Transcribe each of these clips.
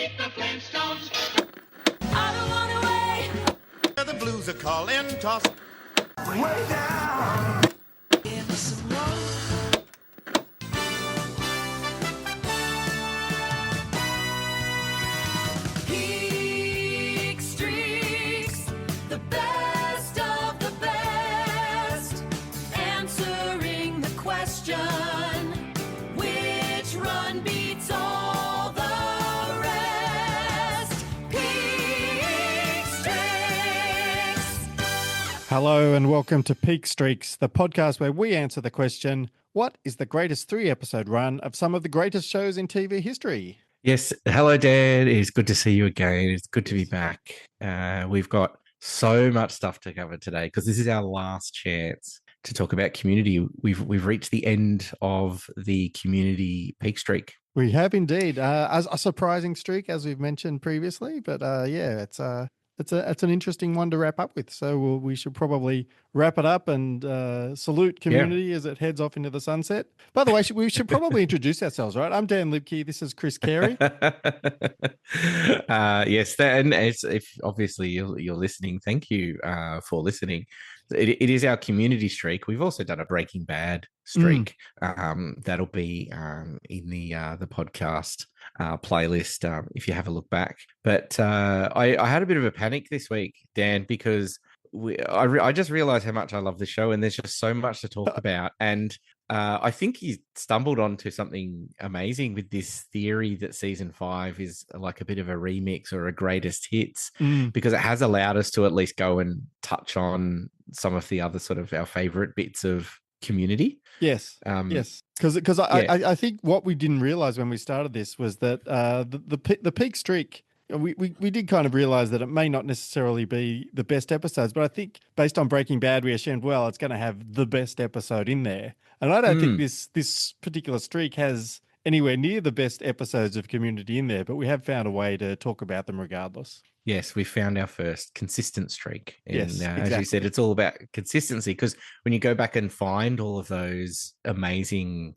meet the Flintstones. I don't wanna wait. The blues are calling, toss Way down. Give us some more. Peak Streaks, the best of the best. Answering the question, which run beats all the rest? Peak Streaks. Hello and welcome to Peak Streaks, the podcast where we answer the question, what is the greatest 3-episode run of some of the greatest shows in TV history? Yes. Hello, Dan. It's good to see you again. It's good to be back. We've got so much stuff to cover today because this is our last chance to talk about Community. We've reached the end of the Community peak streak. We have indeed. As a surprising streak, as we've mentioned previously, but it's an interesting one to wrap up with. So we should probably wrap it up and salute Community as it heads off into the sunset. By the way, we should probably introduce ourselves, right? I'm Dan Libke. This is Chris Carey. Yes, and if obviously you're listening, thank you for listening. It is our Community streak. We've also done a Breaking Bad streak. That'll be in the podcast playlist if you have a look back. But I had a bit of a panic this week, Dan, because I just realized how much I love the show, and there's just so much to talk about. And I think he stumbled onto something amazing with this theory that season 5 is like a bit of a remix or a greatest hits, because it has allowed us to at least go and touch on some of the other sort of our favorite bits of Community. Yes, yes. Because I think what we didn't realize when we started this was that the peak streak, we did kind of realize that it may not necessarily be the best episodes, but I think based on Breaking Bad, we assumed, well, it's going to have the best episode in there. And I don't think this particular streak has anywhere near the best episodes of Community in there, but we have found a way to talk about them regardless. Yes, we found our first consistent streak. And yes, exactly. As you said, it's all about consistency, because when you go back and find all of those amazing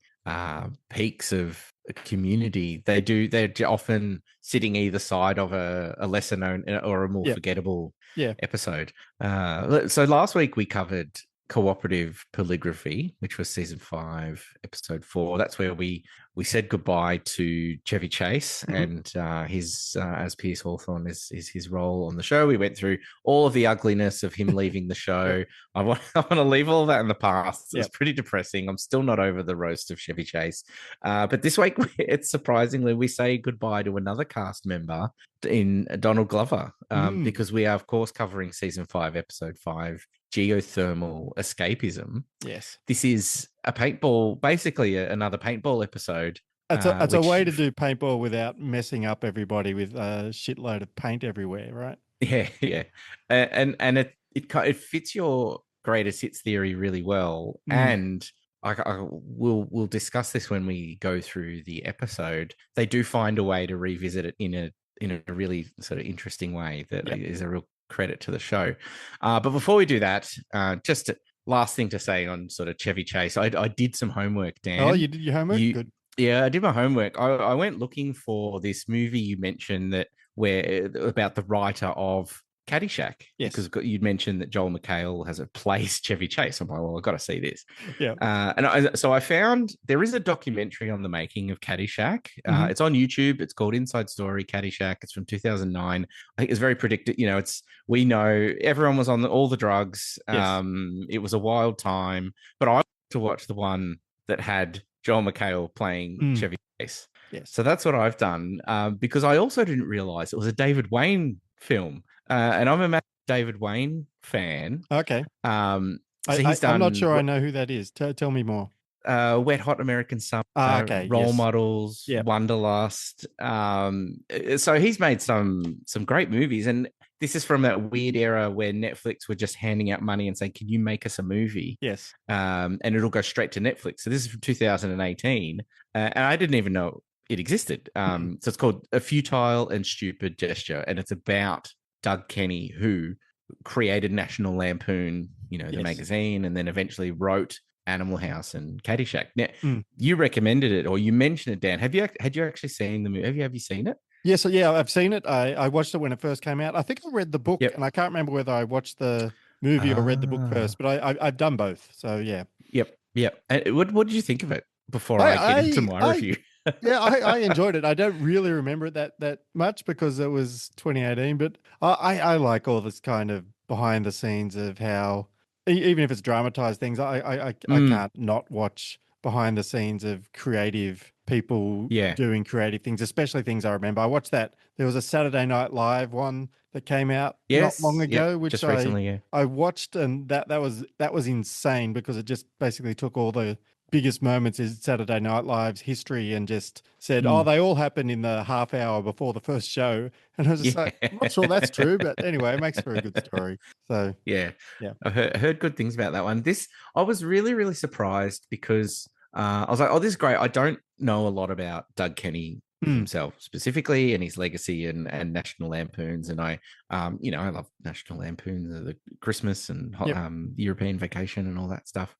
peaks of Community, they're often sitting either side of a lesser known or a more forgettable episode. So last week we covered Cooperative Polygraphy, which was season 5, episode 4. That's where we said goodbye to Chevy Chase and his as Pierce Hawthorne is his role on the show. We went through all of the ugliness of him leaving the show. I want to leave all that in the past. It's pretty depressing. I'm still not over the roast of Chevy Chase. But this week, it's surprisingly, we say goodbye to another cast member in Donald Glover, because we are, of course, covering season 5, episode 5, Geothermal Escapism. Yes. This is a paintball, basically another paintball epised. It's a way to do paintball without messing up everybody with a shitload of paint everywhere, right? Yeah. And it fits your greatest hits theory really well. And we'll discuss this when we go through the episode. They do find a way to revisit it in a really sort of interesting way that is a real credit to the show. But before we do that, just last thing to say on sort of Chevy Chase. I did some homework, Dan. Oh, you did your homework? Good. Yeah, I did my homework. I went looking for this movie you mentioned about the writer of Caddyshack. Yes. Because you'd mentioned that Joel McHale has placed Chevy Chase. I'm like, well, I've got to see this. Yeah. So I found there is a documentary on the making of Caddyshack. It's on YouTube. It's called Inside Story Caddyshack. It's from 2009. I think it's very predictive. We know everyone was on all the drugs. Yes. It was a wild time. But I wanted to watch the one that had Joel McHale playing Chevy Chase. Yes. So that's what I've done, because I also didn't realize it was a David Wayne film. And I'm a massive David Wayne fan. Okay. I'm not sure I know who that is. Tell me more. Wet Hot American Summer, Role Models, Wanderlust. So he's made some great movies, and this is from that weird era where Netflix were just handing out money and saying, "Can you make us a movie?" Yes. And it'll go straight to Netflix. So this is from 2018, and I didn't even know it existed. So it's called A Futile and Stupid Gesture, and it's about Doug Kenny, who created National Lampoon, the magazine, and then eventually wrote Animal House and Caddyshack. Now, you recommended it, or you mentioned it, Dan. Had you actually seen the movie? Have you seen it? Yes, yeah, I've seen it. I watched it when it first came out. I think I read the book, Yep. and I can't remember whether I watched the movie or read the book Ah. first, but I've done both. So yeah, Yep. Yep. And what did you think of it before I I get into my I review? yeah, I enjoyed it. I don't really remember it that much because it was 2018, but I like all this kind of behind the scenes of how even if it's dramatized things, I Mm, can't not watch behind the scenes of creative people yeah. doing creative things, especially things I remember. I watched that there was a Saturday Night Live one that came out not long Yes. Yep. ago, which Just recently. Yeah. I watched, and that was insane because it just basically took all the biggest moments in Saturday Night Live's history and just said, "Oh, Mm, they all happened in the half hour before the first show." And I was just yeah. like, "I'm not sure that's true, but anyway, it makes for a good story." So Yeah. yeah, I heard good things about that one. I was really, really surprised because I was like, oh, this is great. I don't know a lot about Doug Kenny mm, himself specifically and his legacy and National Lampoons. And I love National Lampoons, the Christmas and yep, European Vacation and all that stuff.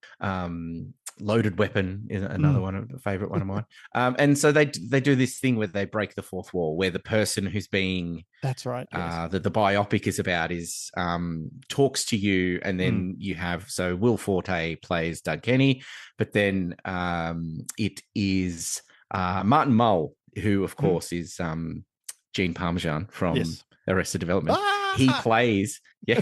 Loaded Weapon is another mm, one, a favorite one of mine. And so they do this thing where they break the fourth wall, where the person who's being that's right. Yes, that the biopic is about is talks to you, and mm, then you have Will Forte plays Doug Kenny, but then it is Martin Mull, who of mm, course is Gene Parmesan from yes. Arrested Development. He Ah, plays, yeah.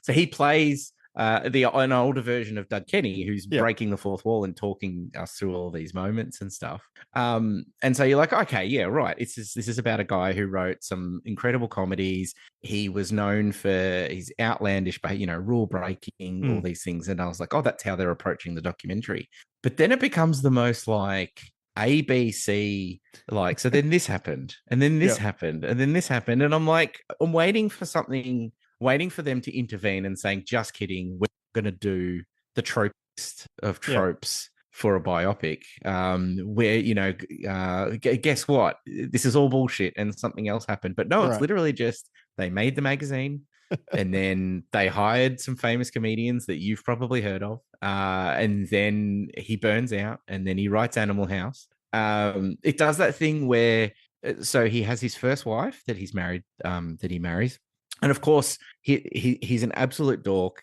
So he plays an older version of Doug Kenny, who's yep, breaking the fourth wall and talking us through all these moments and stuff. And so you're like, okay, yeah, right. This is about a guy who wrote some incredible comedies. He was known for his outlandish, rule breaking, all mm, these things. And I was like, oh, that's how they're approaching the documentary. But then it becomes the most like ABC, like, so then this happened, and then this yep, happened, and then this happened. And I'm like, I'm waiting for something, waiting for them to intervene and saying, just kidding, we're going to do the tropist of yep, tropes for a biopic, where guess what, this is all bullshit and something else happened. But no, it's right, literally just they made the magazine and then they hired some famous comedians that you've probably heard of, and then he burns out and then he writes Animal House. It does that thing where so he has his first wife that he's married, that he marries, and of course he's an absolute dork.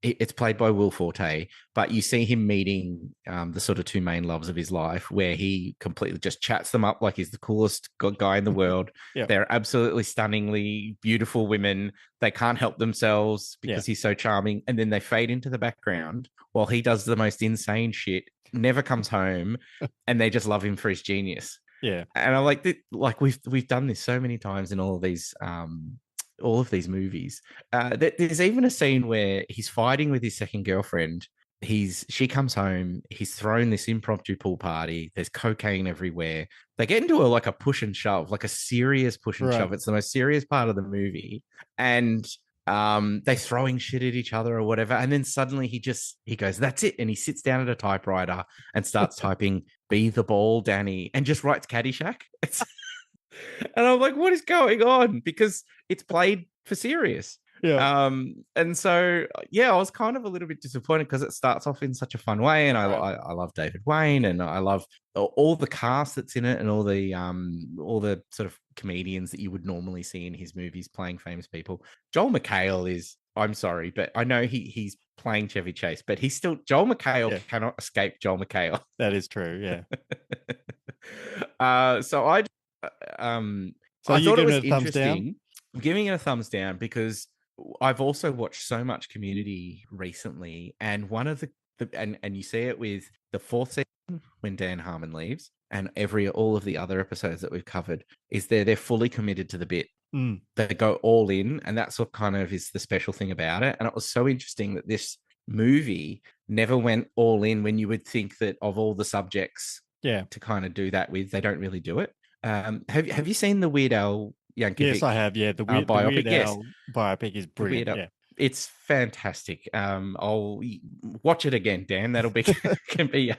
It's played by Will Forte, but you see him meeting the sort of two main loves of his life, where he completely just chats them up like he's the coolest guy in the world. yep, They're absolutely stunningly beautiful women. They can't help themselves yeah, because he's so charming, and then they fade into the background while he does the most insane shit, never comes home, and they just love him for his genius. yeah, And I'm like we've done this so many times in all of these movies. There's even a scene where he's fighting with his second girlfriend. She comes home. He's thrown this impromptu pool party. There's cocaine everywhere. They get into a push and shove, like a serious push and right, shove. It's the most serious part of the movie, and they're throwing shit at each other or whatever. And then suddenly he goes, "That's it," and he sits down at a typewriter and starts typing "Be the ball, Danny," and just writes Caddyshack. And I'm like, what is going on? Because it's played for serious. yeah, And so yeah, I was kind of a little bit disappointed because it starts off in such a fun way, and right, I love David Wayne, and I love all the cast that's in it, and all the sort of comedians that you would normally see in his movies playing famous people. Joel McHale is, I'm sorry, but I know he's playing Chevy Chase, but he's still Joel McHale yeah, cannot escape Joel McHale. that is true. Yeah. So um So I you thought it giving was it a thumbs down? interesting. I'm giving it a thumbs down because I've also watched so much Community recently, and one of and you see it with the fourth season when Dan Harmon leaves, and all of the other episodes that we've covered is they're fully committed to the bit. Mm, They go all in, and that's what kind of is the special thing about it. And it was so interesting that this movie never went all in when you would think that of all the subjects yeah. to kind of do that with, they don't really do it. Have you seen the Weird Al Yes, Yankovic I have. Yeah, the biopic? Weird Yes, Al biopic is the brilliant. Weird Al. Yeah. It's fantastic. I'll watch it again, Dan. That'll be can be,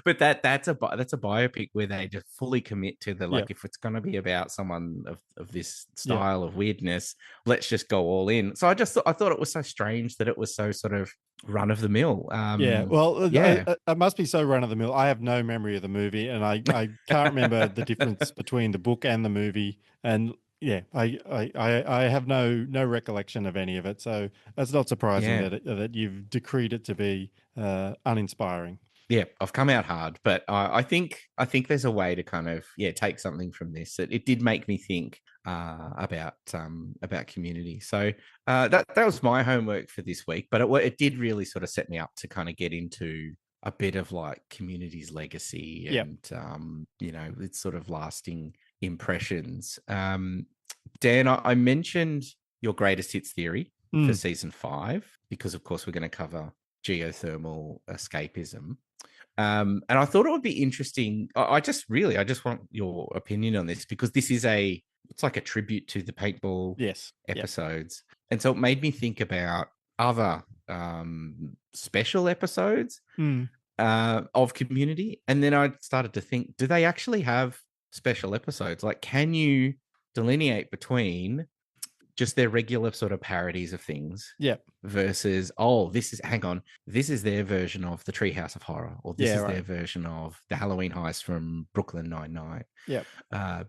but that's a biopic where they just fully commit to the, like, Yep. if it's going to be about someone of this Yep. style of weirdness, let's just go all in. So I thought it was so strange that it was so sort of run of the mill. Yeah, well, yeah. it must be so run of the mill. I have no memory of the movie, and I can't remember the difference between the book and the movie. And yeah, I have no recollection of any of it. So that's not surprising Yeah. that you've decreed it to be uninspiring. Yeah, I've come out hard, but I think there's a way to kind of take something from this. It did make me think about community. So that was my homework for this week. But it did really sort of set me up to kind of get into a bit of like Community's legacy and its sort of lasting impressions. Dan, I mentioned your greatest hits theory for season 5 because, of course, we're going to cover geothermal escapism. And I thought it would be interesting. I just want your opinion on this because this is it's like a tribute to the paintball episodes. And so it made me think about other special episodes of Community. And then I started to think, do they actually have special episodes? Like, can you delineate between just their regular sort of parodies of things versus, this is their version of the Treehouse of Horror, or this is their version of the Halloween heist from Brooklyn Nine-Nine.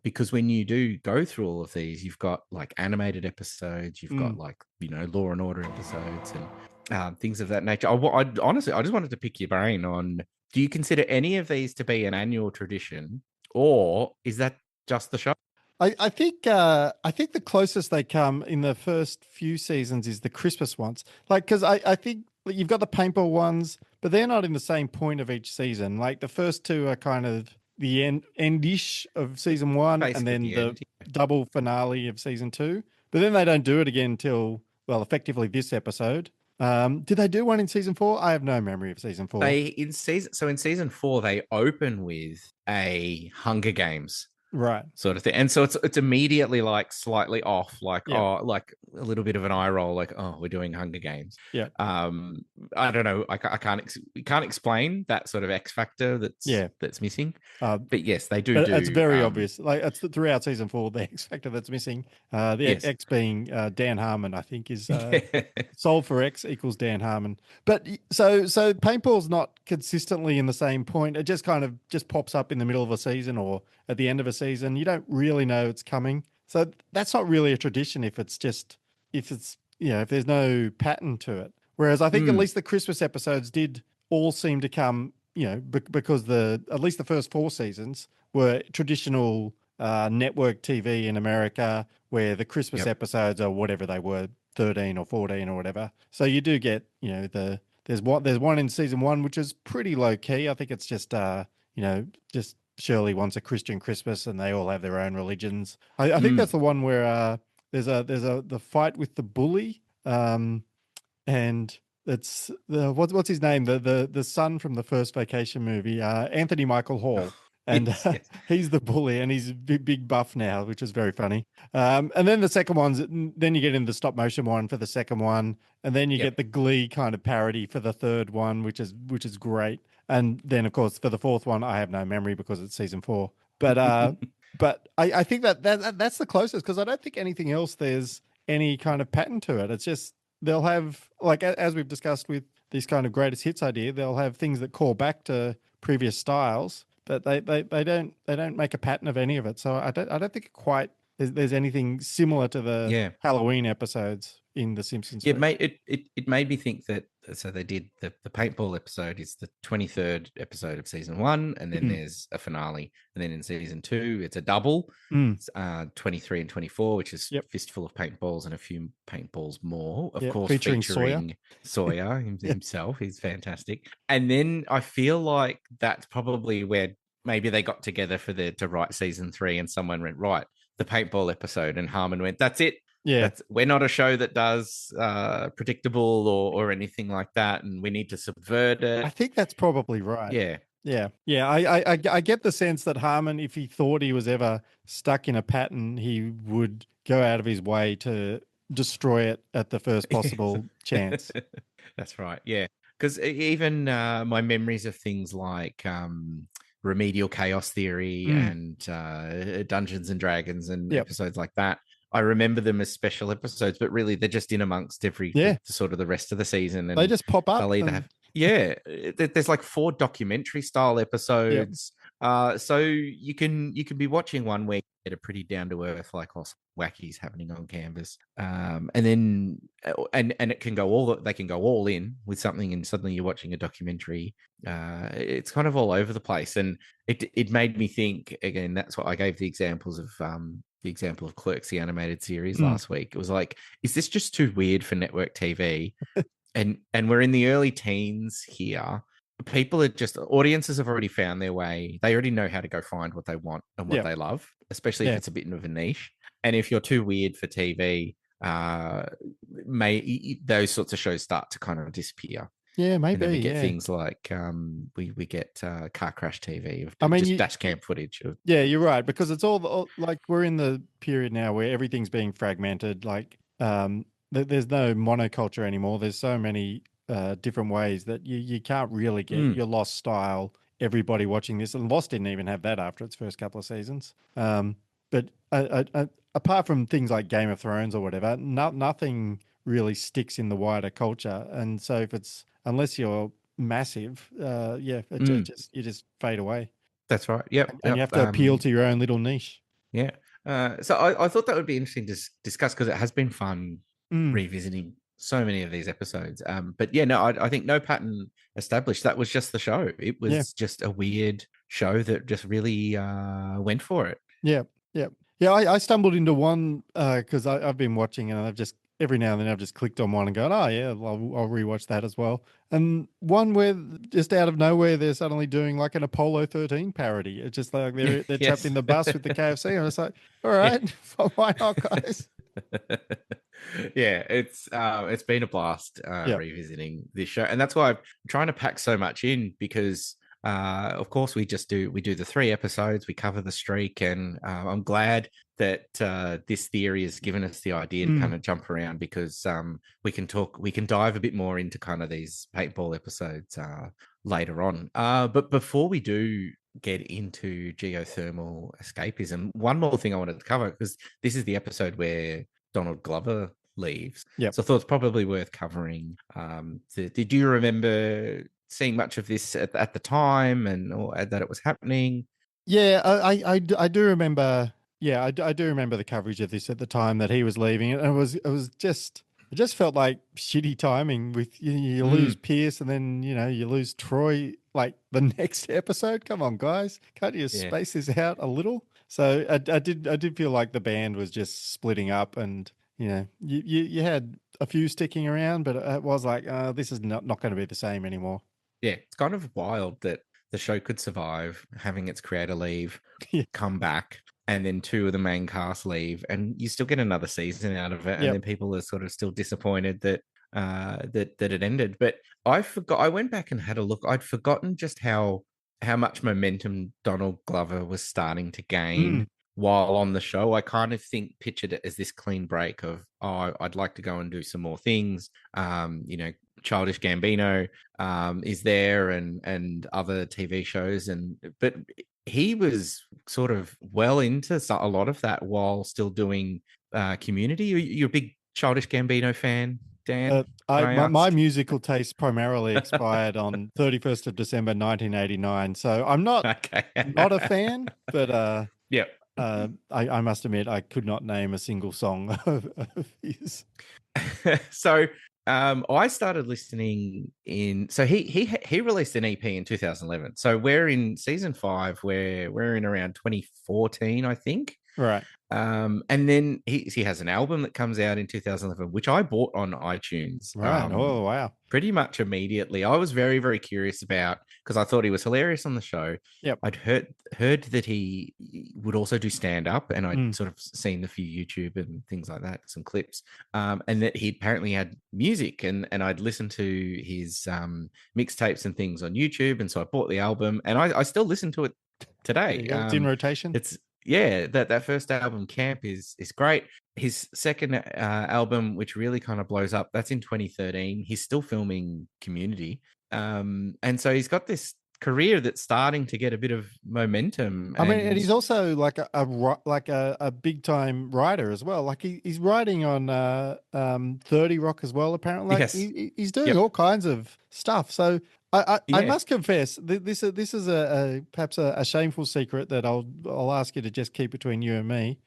Because when you do go through all of these, you've got like animated episodes, you've got like, Law and Order episodes and things of that nature. Honestly, I just wanted to pick your brain on, do you consider any of these to be an annual tradition, or is that just the show? I think the closest they come in the first few seasons is the Christmas ones. Like, because I think you've got the paintball ones, but they're not in the same point of each season. Like the first two are kind of the endish of season 1, Basically and then the end. double finale of season 2. But then they don't do it again until, well, effectively this episode. Did they do one in season 4? I have no memory of season 4. In season 4 they open with a Hunger Games right sort of thing, and so it's immediately like slightly off, like like a little bit of an eye roll, like, we're doing Hunger Games. I don't know, I can't explain that sort of X factor that's missing, but yes, they do. It's very obvious. Like, it's throughout season 4, the X factor that's missing. The X being Dan Harmon, I think, is solve for X equals Dan Harmon. But so paintball's not consistently in the same point. It just kind of just pops up in the middle of a season or at the end of a season. You don't really know it's coming. So that's not really a tradition if there's no pattern to it. Whereas I think at least the Christmas episodes did all seem to come, because at least the first 4 seasons were traditional network TV in America, where the Christmas episodes are whatever they were, 13 or 14 or whatever. So you do get, there's one in season 1 which is pretty low key. I think it's just just Shirley wants a Christian Christmas and they all have their own religions. I think that's the one where there's the fight with the bully, and it's what's his name, the son from the first Vacation movie, Anthony Michael Hall. And he's the bully, and he's big buff now, which is very funny. And then the second one's, then you get into the stop motion one for the second one, and then you get the Glee kind of parody for the third one, which is great. And then, of course, for the fourth one, I have no memory because it's season 4. But but I think that's the closest, because I don't think anything else there's any kind of pattern to it. It's just they'll have, like, as we've discussed with this kind of greatest hits idea, they'll have things that call back to previous styles, but they don't make a pattern of any of it. So I don't think there's anything similar to the Halloween episodes in The Simpsons. It made me think that, so they did the paintball episode is the 23rd episode of season 1, and then there's a finale, and then in season 2 it's a double, 23 and 24, which is fistful of paintballs and a few paintballs more, of course, featuring Sawyer himself. He's fantastic. And then I feel like that's probably where maybe they got together to write season 3, and someone went, right, the paintball episode, and Harmon went, that's it. Yeah, we're not a show that does predictable or anything like that, and we need to subvert it. I think that's probably right. Yeah. I get the sense that Harmon, if he thought he was ever stuck in a pattern, he would go out of his way to destroy it at the first possible chance. That's right. Yeah. Because even my memories of things like Remedial Chaos Theory and Dungeons and Dragons and Yep. episodes like that, I remember them as special episodes, but really they're just in amongst Yeah. the sort of the rest of the season. And They just pop up. they'll either have, yeah, there's like 4 documentary style episodes. So you can be watching one where you get a pretty down to earth, like awesome wackies happening on canvas, and then and it can go they can go all in with something, and suddenly you're watching a documentary. It's kind of all over the place, and it made me think again. That's what I gave the examples of. The example of Clerks, the animated series last week. It was like, is this just too weird for network TV? and we're in the early teens here. People are just, audiences have already found their way. They already know how to go find what they want and what they love, especially if it's a bit of a niche. And if you're too weird for TV, those sorts of shows start to kind of disappear. Yeah, maybe. And then we get things like we get Car Crash TV. Just dash cam footage. Yeah, you're right, because it's all like we're in the period now where everything's being fragmented. Like there's no monoculture anymore. There's so many different ways that you can't really get your Lost style. Everybody watching this, and Lost didn't even have that after its first couple of seasons. But apart from things like Game of Thrones or whatever, nothing really sticks in the wider culture. And so unless you're massive, you just fade away. That's right. Yep. And you have to appeal to your own little niche. Yeah. So I thought that would be interesting to discuss, because it has been fun revisiting so many of these episodes. But yeah, no, I think no pattern established. That was just the show. It was just a weird show that just really went for it. Yeah. Yeah, I stumbled into one because I've been watching, and I've just every now and then I've just clicked on one and gone, oh yeah, I'll rewatch that as well. And one where just out of nowhere they're suddenly doing like an Apollo 13 parody. It's just like they're trapped in the bus with the KFC, and it's like, all right, why not, guys? Yeah, it's been a blast revisiting this show, and that's why I'm trying to pack so much in, because of course we do the 3 episodes, we cover the streak, and I'm glad that this theory has given us the idea to kind of jump around, because we can dive a bit more into kind of these paintball episodes later on. But before we do get into geothermal escapism, one more thing I wanted to cover, because this is the episode where Donald Glover leaves. Yep. So I thought it's probably worth covering. Did you remember seeing much of this at the time, or that it was happening? Yeah, I do remember. Yeah, I do remember the coverage of this at the time that he was leaving, and it just felt like shitty timing. With you lose Pierce, and then you lose Troy like the next episode. Come on, guys, can't you space this out a little? So I did feel like the band was just splitting up, and you had a few sticking around, but it was like this is not going to be the same anymore. Yeah, it's kind of wild that the show could survive having its creator leave, come back, and then 2 of the main cast leave, and you still get another season out of it, and then people are sort of still disappointed that that it ended. But I went back and had a look. I'd forgotten just how much momentum Donald Glover was starting to gain while on the show. I kind of pictured it as this clean break of, I'd like to go and do some more things. Childish Gambino is there, and other TV shows, but he was sort of well into a lot of that while still doing Community. You're a big Childish Gambino fan, Dan? My musical taste primarily expired on 31st of December 1989, so I'm not not a fan, but I must admit I could not name a single song of his. So I started listening so he released an EP in 2011. So we're in season 5, where we're in around 2014, I think. Right. And then he has an album that comes out in 2011, which I bought on iTunes. Right. Oh, wow. Pretty much immediately. I was very, very curious about, because I thought he was hilarious on the show. Yep. I'd heard that he would also do stand-up, and I'd sort of seen a few YouTube and things like that, some clips, and that he apparently had music, and I'd listened to his mixtapes and things on YouTube, and so I bought the album, and I still listen to it today. It's in rotation. It's that first album, Camp, is great. his second album, which really kind of blows up, that's in 2013. He's still filming Community. And so he's got this career that's starting to get a bit of momentum. I mean, and he's also like a big time writer as well. Like he's writing on 30 Rock as well. Apparently, like Yes. he's doing all kinds of stuff. So I Yeah. must confess, this is perhaps a shameful secret that I'll ask you to just keep between you and me.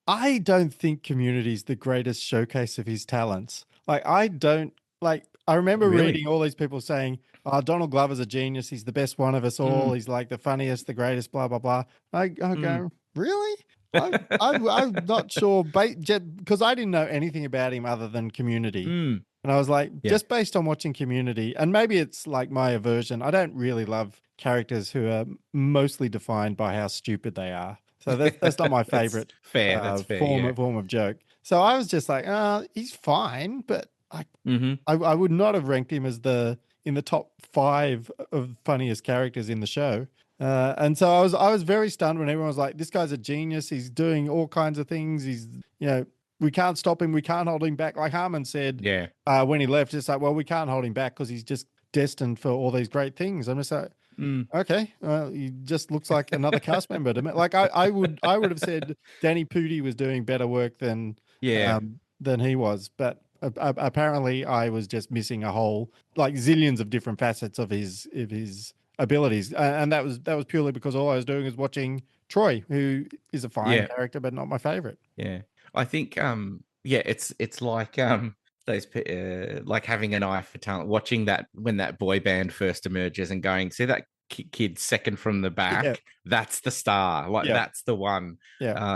I don't think Community's the greatest showcase of his talents. Like I don't like. I remember Really? reading all these people saying, "Oh, Donald Glover's a genius. He's the best one of us all. He's like the funniest, the greatest, blah blah blah." I go, really? I'm not sure, because I didn't know anything about him other than Community, and I was like, just based on watching Community, and maybe it's like my aversion. I don't really love characters who are mostly defined by how stupid they are. So that's not my favorite fair. That's fair. form of joke. So I was just like, he's fine, but I would not have ranked him as in the top 5 of funniest characters in the show. And so I was very stunned when everyone was like, this guy's a genius. He's doing all kinds of things. He's, we can't stop him. We can't hold him back. Like Harmon said, when he left, it's like, well, we can't hold him back because he's just destined for all these great things. I'm just like, okay, well, he just looks like another cast member to me. Like I would have said Danny Pudi was doing better work than he was, but apparently I was just missing a whole like zillions of different facets of his abilities, and that was purely because all I was doing was watching Troy, who is a fine character but not my favorite. Yeah, I think it's like those like having an eye for talent, watching that when that boy band first emerges and going, see that kid second from the back, that's the star, like that's the one.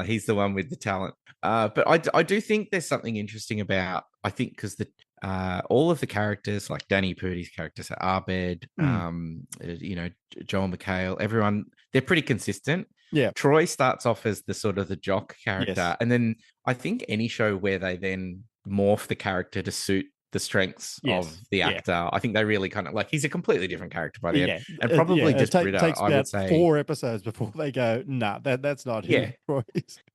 He's the one with the talent. But I do think there's something interesting about, I think, because all of the characters, like Danny Purdy's characters, Abed, Joel McHale, everyone, they're pretty consistent. Yeah. Troy starts off as the sort of the jock character, and then I think any show where they then morph the character to suit the strengths of the actor, I think they really kind of like, he's a completely different character by the end, and probably just Britta, takes I would say 4 episodes before they go, nah, that's not him.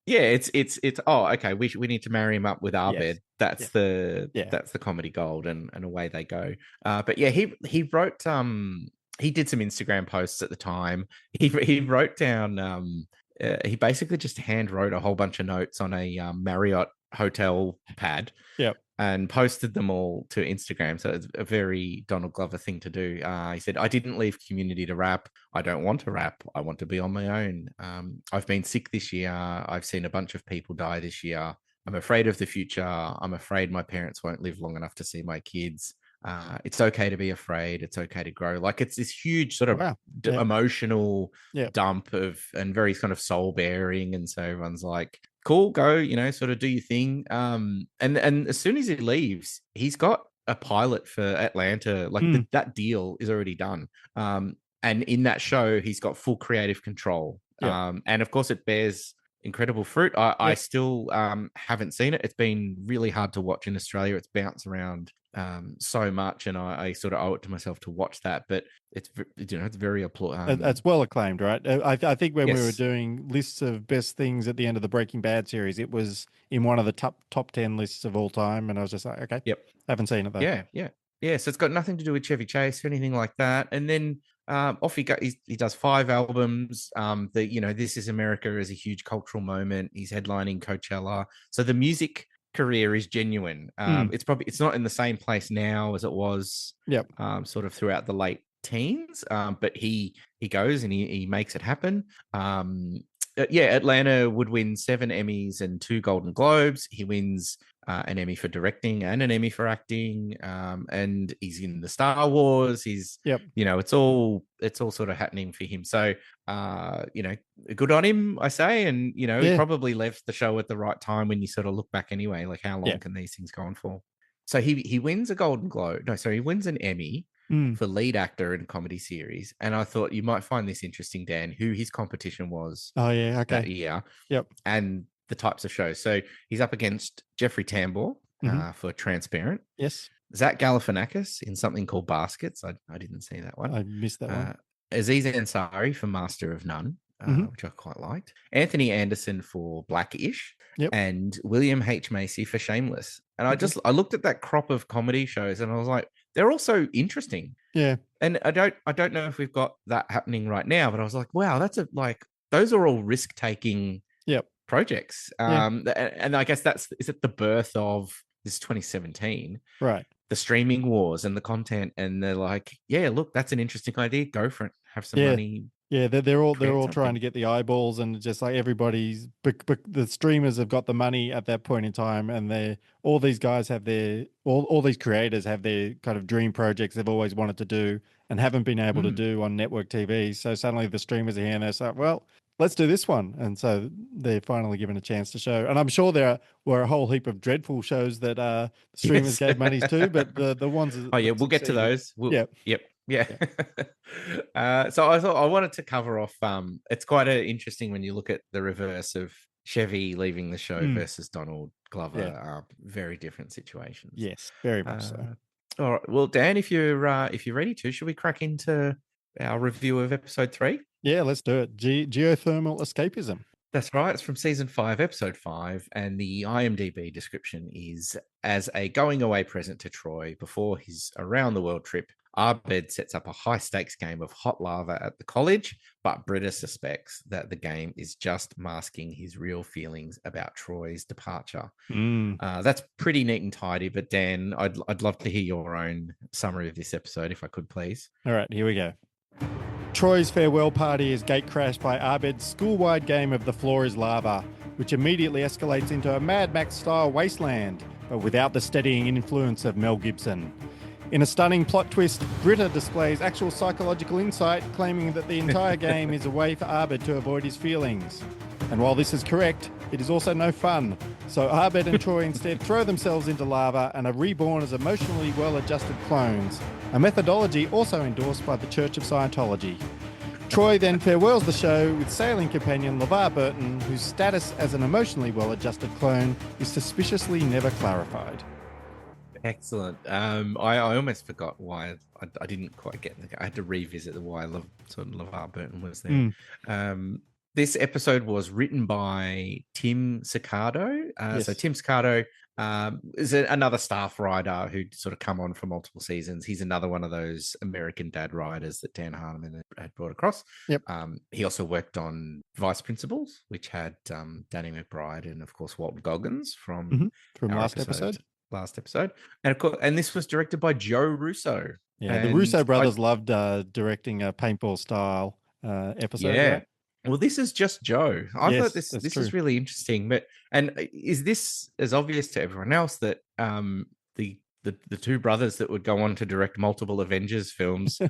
It's oh, okay, we need to marry him up with Abed. That's the comedy gold, and away they go. But yeah, he wrote he did some Instagram posts at the time. He wrote down he basically just hand wrote a whole bunch of notes on a Marriott hotel pad. And posted them all to Instagram. So it's a very Donald Glover thing to do. He said, I didn't leave Community to rap. I don't want to rap. I want to be on my own. I've been sick this year. I've seen a bunch of people die this year. I'm afraid of the future. I'm afraid my parents won't live long enough to see my kids. It's okay to be afraid. It's okay to grow. Like, it's this huge sort of emotional dump and very kind of soul bearing. And so everyone's like, cool, go, sort of do your thing. And as soon as he leaves, he's got a pilot for Atlanta. Like that deal is already done. And in that show, he's got full creative control. And of course, it bears incredible fruit. I still haven't seen it. It's been really hard to watch in Australia. It's bounced around so much, and I sort of owe it to myself to watch that. But it's it's very it's well acclaimed, right? I think when we were doing lists of best things at the end of the Breaking Bad series, it was in one of the top 10 lists of all time, and I was just like, okay, haven't seen it though. Yeah. So it's got nothing to do with Chevy Chase or anything like that. And then off he goes. He does 5 albums. This Is America is a huge cultural moment. He's headlining Coachella. So the music career is genuine. It's not in the same place now as it was sort of throughout the late teens, but he goes and he makes it happen. Atlanta would win 7 Emmys and 2 Golden Globes. He wins an Emmy for directing and an Emmy for acting, and he's in the Star Wars. He's it's all sort of happening for him. So good on him, I say. And he probably left the show at the right time when you sort of look back anyway. Like, how long can these things go on for? So he wins a Golden Globe. No, sorry, he wins an Emmy for lead actor in a comedy series. And I thought you might find this interesting, Dan, who his competition was. Oh yeah, okay. That year. And the types of shows. So he's up against Jeffrey Tambor for Transparent. Yes. Zach Galifianakis in something called Baskets. I didn't see that one. I missed that one. Aziz Ansari for Master of None, which I quite liked. Anthony Anderson for Blackish. Yep. and William H. Macy for Shameless. And I looked at that crop of comedy shows and I was like, they're all so interesting. Yeah. And I don't know if we've got that happening right now, but I was like, wow, those are all risk-taking Yep. projects. Yeah. And I guess is it the birth of this 2017, Right. the streaming wars and the content, and they're like, yeah, look, that's an interesting idea. Go for it. Have some Yeah. money. Yeah, they're all create trying something. to get the eyeballs, and just like everybody's, but the streamers have got the money at that point in time, and all these guys have all these creators have their kind of dream projects they've always wanted to do and haven't been able to do on network TV. So suddenly the streamers are here and they're like, well, let's do this one, and so they're finally given a chance to show. And I'm sure there were a whole heap of dreadful shows that streamers gave monies to, but the ones Oh yeah, we'll get to those. Yep. Yeah. So I thought I wanted to cover off. It's quite interesting when you look at the reverse of Chevy leaving the show versus Donald Glover. Yeah. Very different situations. Yes, very much so. All right. Well, Dan, if you're ready to, should we crack into our review of episode 3? Yeah, let's do it. Geothermal Escapism. That's right. It's from season 5, episode 5, and the IMDb description is: as a going away present to Troy before his around the world trip, Abed sets up a high stakes game of hot lava at the college, but Britta suspects that the game is just masking his real feelings about Troy's departure. That's pretty neat and tidy, but Dan, I'd love to hear your own summary of this episode, if I could, please. All right, here we go. Troy's farewell party is gate-crashed by Abed's school-wide game of The Floor is Lava, which immediately escalates into a Mad Max-style wasteland, but without the steadying influence of Mel Gibson. In a stunning plot twist, Britta displays actual psychological insight, claiming that the entire game is a way for Abed to avoid his feelings. And while this is correct, it is also no fun. So Abed and Troy instead throw themselves into lava and are reborn as emotionally well-adjusted clones, a methodology also endorsed by the Church of Scientology. Troy then farewells the show with sailing companion LeVar Burton, whose status as an emotionally well-adjusted clone is suspiciously never clarified. Excellent. I almost forgot why I didn't quite get. I had to revisit the why LeVar Burton was there. This episode was written by Tim Ciccardo. Yes. So Tim Ciccardo is another staff writer who sort of come on for multiple seasons. He's another one of those American Dad writers that Dan Harmon had brought across. Yep. He also worked on Vice Principals, which had Danny McBride and, of course, Walt Goggins from last episode. And of course, and this was directed by Joe Russo. Yeah, the Russo brothers loved directing a paintball style episode. Yeah. Right? Well, this is just Joe. I thought Yes, this that's true. is really interesting. And is this as obvious to everyone else that the two brothers that would go on to direct multiple Avengers films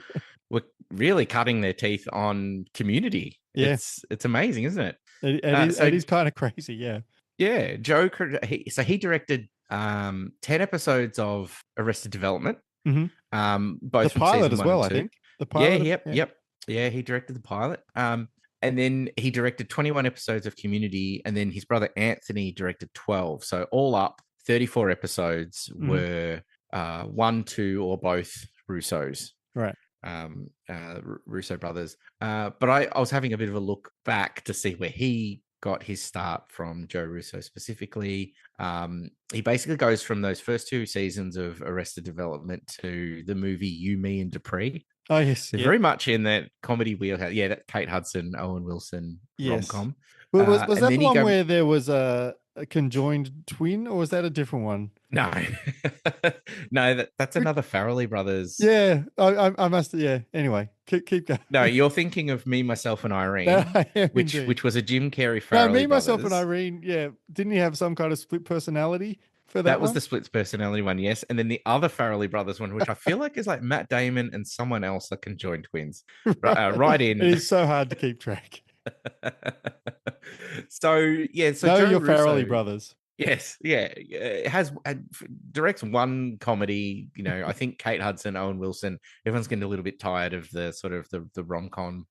were really cutting their teeth on Community? Yeah. It's amazing, isn't it? It is kind of crazy, yeah. Yeah, Joe. He directed 10 episodes of Arrested Development. Mm-hmm. Both The pilot as well, I 2. think. The pilot. Yep. Yeah, he directed the pilot. And then he directed 21 episodes of Community, and then his brother Anthony directed 12. So all up, 34 episodes were 1, 2, or both Russos. Right. Russo brothers. But I was having a bit of a look back to see where he got his start from, Joe Russo specifically. He basically goes from those first 2 seasons of Arrested Development to the movie You, Me, and Dupree. Oh, yes. They're very much in that comedy wheelhouse. Yeah, that Kate Hudson, Owen Wilson rom-com. Well, was that the one where there was a conjoined twin, or was that a different one? No. No, that's another Farrelly brothers. Yeah, I must. Yeah. Anyway, keep going. No, you're thinking of Me, Myself, and Irene, which was a Jim Carrey Farrelly. No, Me, Myself, brothers. and Irene. Yeah, didn't he have some kind of split personality for that? That was the split personality one, yes. And then the other Farrelly brothers one, which I feel like is like Matt Damon and someone else are conjoined twins. Right in. It is so hard to keep track. So yeah, so know Joe your Russo, Farrelly brothers. Yes, yeah, directs one comedy. You know, I think Kate Hudson, Owen Wilson. Everyone's getting a little bit tired of the sort of the rom-com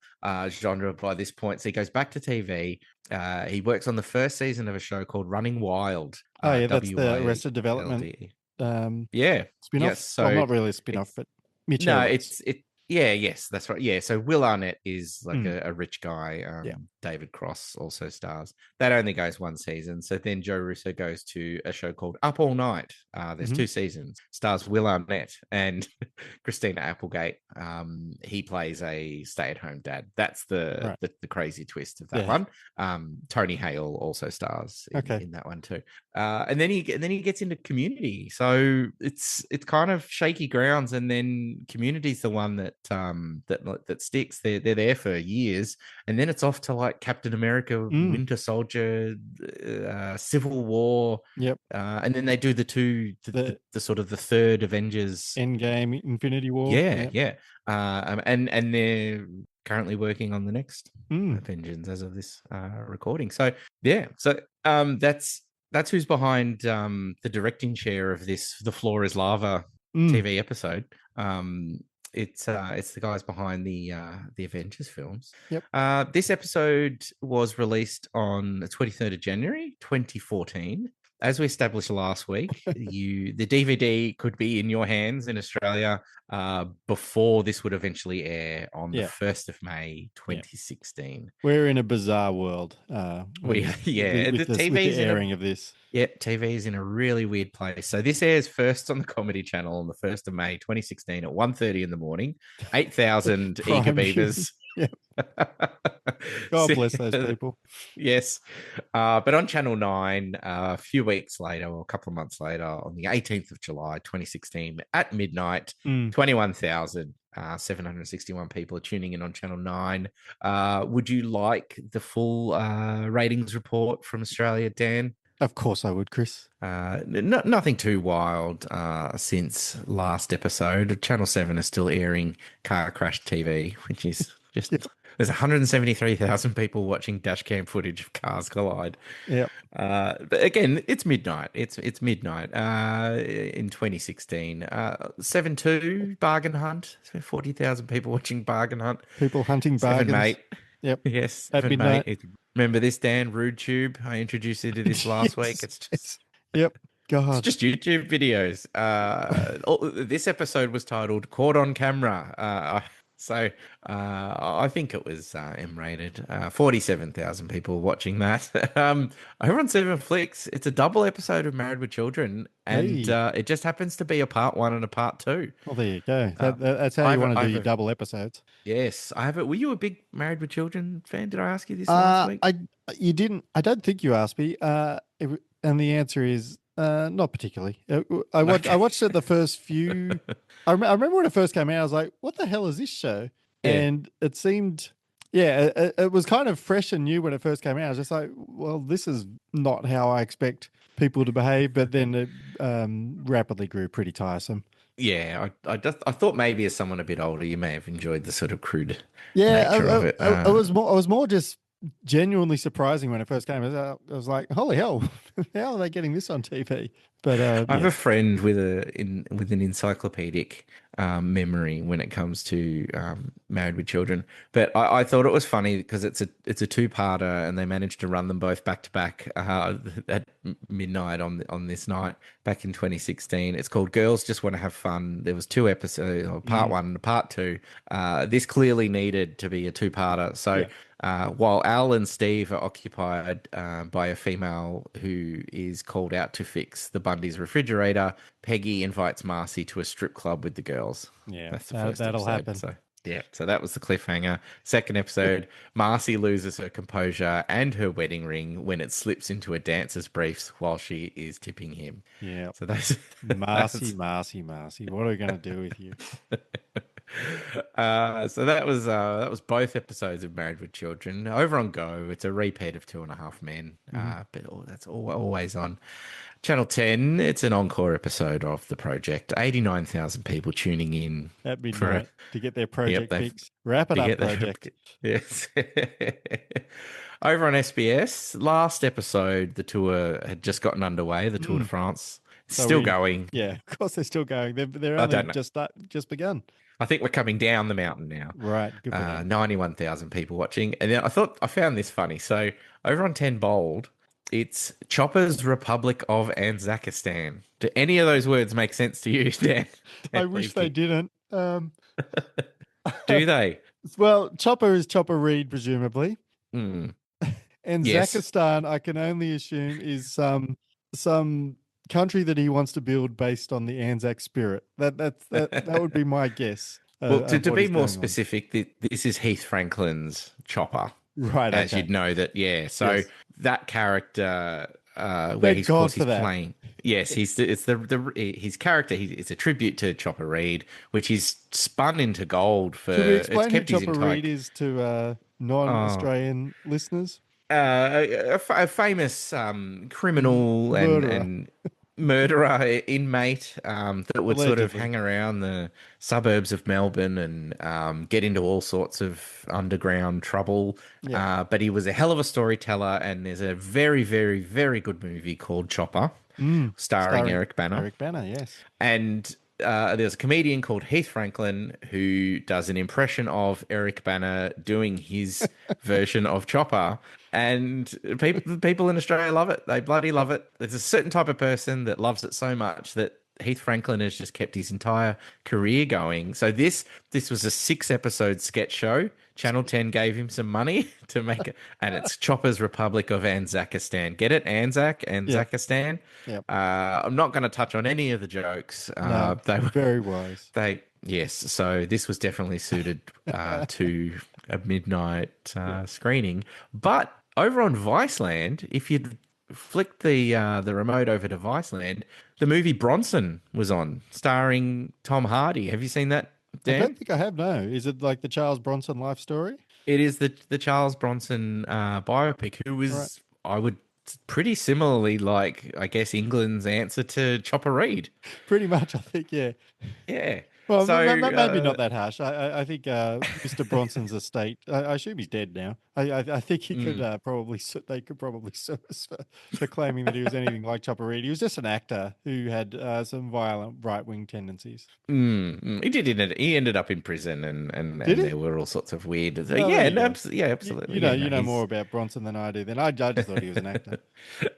genre by this point. So he goes back to TV. He works on the first season of a show called Running Wild. Oh yeah, that's the Arrested Development. Yeah, spin-off. Yes, so well, not really a spin-off, but Mitch. No, Hedges. Yes, that's right. Yeah, so Will Arnett is like Mm. a rich guy. Yeah. David Cross also stars. That only goes one season. So then Joe Russo goes to a show called Up All Night. There's Mhm. 2 seasons. Stars Will Arnett and Christina Applegate. He plays a stay-at-home dad. That's Right. the crazy twist of that Yeah. one. Tony Hale also stars Okay. in that one too. And then he gets into Community. So it's kind of shaky grounds, and then Community's the one that sticks. They're there for years, and then it's off to like Captain America, Winter Soldier, Civil War. Yep. And then they do the sort of the third Avengers. Endgame, Infinity War. Yeah. And they're currently working on the next Mm. Avengers as of this recording. So yeah, that's who's behind the directing chair of this The Floor is Lava TV episode. It's the guys behind the Avengers films. Yep. This episode was released on the 23rd of January 2014. As we established last week, the DVD could be in your hands in Australia before this would eventually air on the 1st of May 2016. We're in a bizarre world. The with TV's the airing of this. Yeah, TV is in a really weird place. So this airs first on the Comedy Channel on the 1st of May 2016 at 1:30 in the morning. 8,000 eager beavers. Yeah. God bless those people. Yes. But on Channel 9, a few weeks later, or a couple of months later, on the 18th of July 2016 at midnight, 21,761 people are tuning in on Channel 9. Would you like the full ratings report from Australia, Dan? Of course I would, Chris. Nothing too wild since last episode. Channel 7 is still airing Car Crash TV, which is just... There's 173,000 people watching dash cam footage of cars collide. Yeah. But again, it's midnight. It's midnight in 2016. 7-2 Bargain Hunt. There's been 40,000 people watching Bargain Hunt. People hunting bargains. 7 Mate. Yep. Yes. At midnight. Mate. Remember this, Dan? Rude Tube. I introduced you to this last week. It's just... Yep. God. It's just YouTube videos. This episode was titled Caught on Camera. So I think it was M-rated. 47,000 people watching that. Over on Seven Flicks, it's a double episode of Married with Children, and it just happens to be a part 1 and a part 2. Well, there you go. That's how you want to do your double episodes. Yes, I have it. Were you a big Married with Children fan? Did I ask you this last week? You didn't. I don't think you asked me. And the answer is not particularly. I watched it the first few. I remember when it first came out, I was like, "What the hell is this show?" Yeah. And it seemed, it was kind of fresh and new when it first came out. I was just like, "Well, this is not how I expect people to behave." But then it rapidly grew pretty tiresome. Yeah, I thought maybe as someone a bit older, you may have enjoyed the sort of crude nature of it. I was more just genuinely surprising when it first came. I was like, "Holy hell, how are they getting this on TV?" But I have a friend with an encyclopedic memory when it comes to Married with Children. But I thought it was funny because it's a 2-parter, and they managed to run them both back to back at midnight on this night back in 2016. It's called Girls Just Want to Have Fun. There was 2 episodes, or part 1 and part 2. This clearly needed to be a 2-parter. So. Yeah. While Al and Steve are occupied by a female who is called out to fix the Bundy's refrigerator, Peggy invites Marcy to a strip club with the girls. Yeah, that's the first that'll episode. happen. So that was the cliffhanger. Second episode, Marcy loses her composure and her wedding ring when it slips into a dancer's briefs while she is tipping him. Yeah. So that's Marcy. What are we going to do with you? So that was both episodes of Married with Children. Over on Go, it's a repeat of 2.5 Men, but that's always on Channel 10. It's an encore episode of the project. 89,000 people tuning in at midnight to get their project fix. Wrap it up, project. Yes. Over on SBS, last episode, the tour had just gotten underway. The Tour de France still going. Yeah, of course they're still going. They're only just begun. I think we're coming down the mountain now. Right. 91,000 people watching. And then I found this funny. So over on 10 Bold, it's Chopper's Republic of Anzakistan. Do any of those words make sense to you, Dan? I wish they didn't. Do they? Well, Chopper is Chopper Reed, presumably. Mm. And Yes. Zakistan, I can only assume, is some country that he wants to build based on the Anzac spirit. That would be my guess. Well, to, Of to what be is more going on. specific, this is Heath Franklin's Chopper, Right. as Okay. you'd know that. Yeah. So Yes. that character, where Thank he's, of God course, for he's that. playing. Yes, his character. It's a tribute to Chopper Reed, which he's spun into gold for. Should we It's explain who kept his Chopper entire. Reed is to Oh, non-Australian listeners? a famous criminal and Murderer, and murderer inmate that would sort of allegedly. hang around the suburbs of Melbourne and get into all sorts of underground trouble. Yeah. But he was a hell of a storyteller, and there's a very, very, very good movie called Chopper, starring Starring Eric Bana. Eric Bana, yes. And there's a comedian called Heath Franklin who does an impression of Eric Bana doing his version of Chopper. And people in Australia love it. They bloody love it. There's a certain type of person that loves it so much that Heath Franklin has just kept his entire career going. So this was a 6-episode sketch show. Channel 10 gave him some money to make it, and it's Chopper's Republic of Anzakistan. Get it? Anzac, Anzakistan. Yep. I'm not going to touch on any of the jokes. No, They were very wise. yes. So this was definitely suited to a midnight screening. But over on Viceland, if you'd flicked the remote over to Viceland, the movie Bronson was on, starring Tom Hardy. Have you seen that, I Dan? don't think I have, no. Is it like the Charles Bronson life story? It is the Charles Bronson biopic, who was, Right. I would pretty similarly like, I guess, England's answer to Chopper Reed. Pretty much, I think, yeah. Yeah. Well, So maybe not that harsh. I think Mr. Bronson's estate. I assume he's dead now. I think he could probably they could probably sue us for claiming that he was anything like Chopper Reed. He was just an actor who had some violent right wing tendencies. he did. He ended up in prison, and Did he? there were all sorts of weird. Well, yeah, there you no, go. yeah, absolutely. You know, Yeah, no, he's- more about Bronson than I do. Then I just thought he was an actor.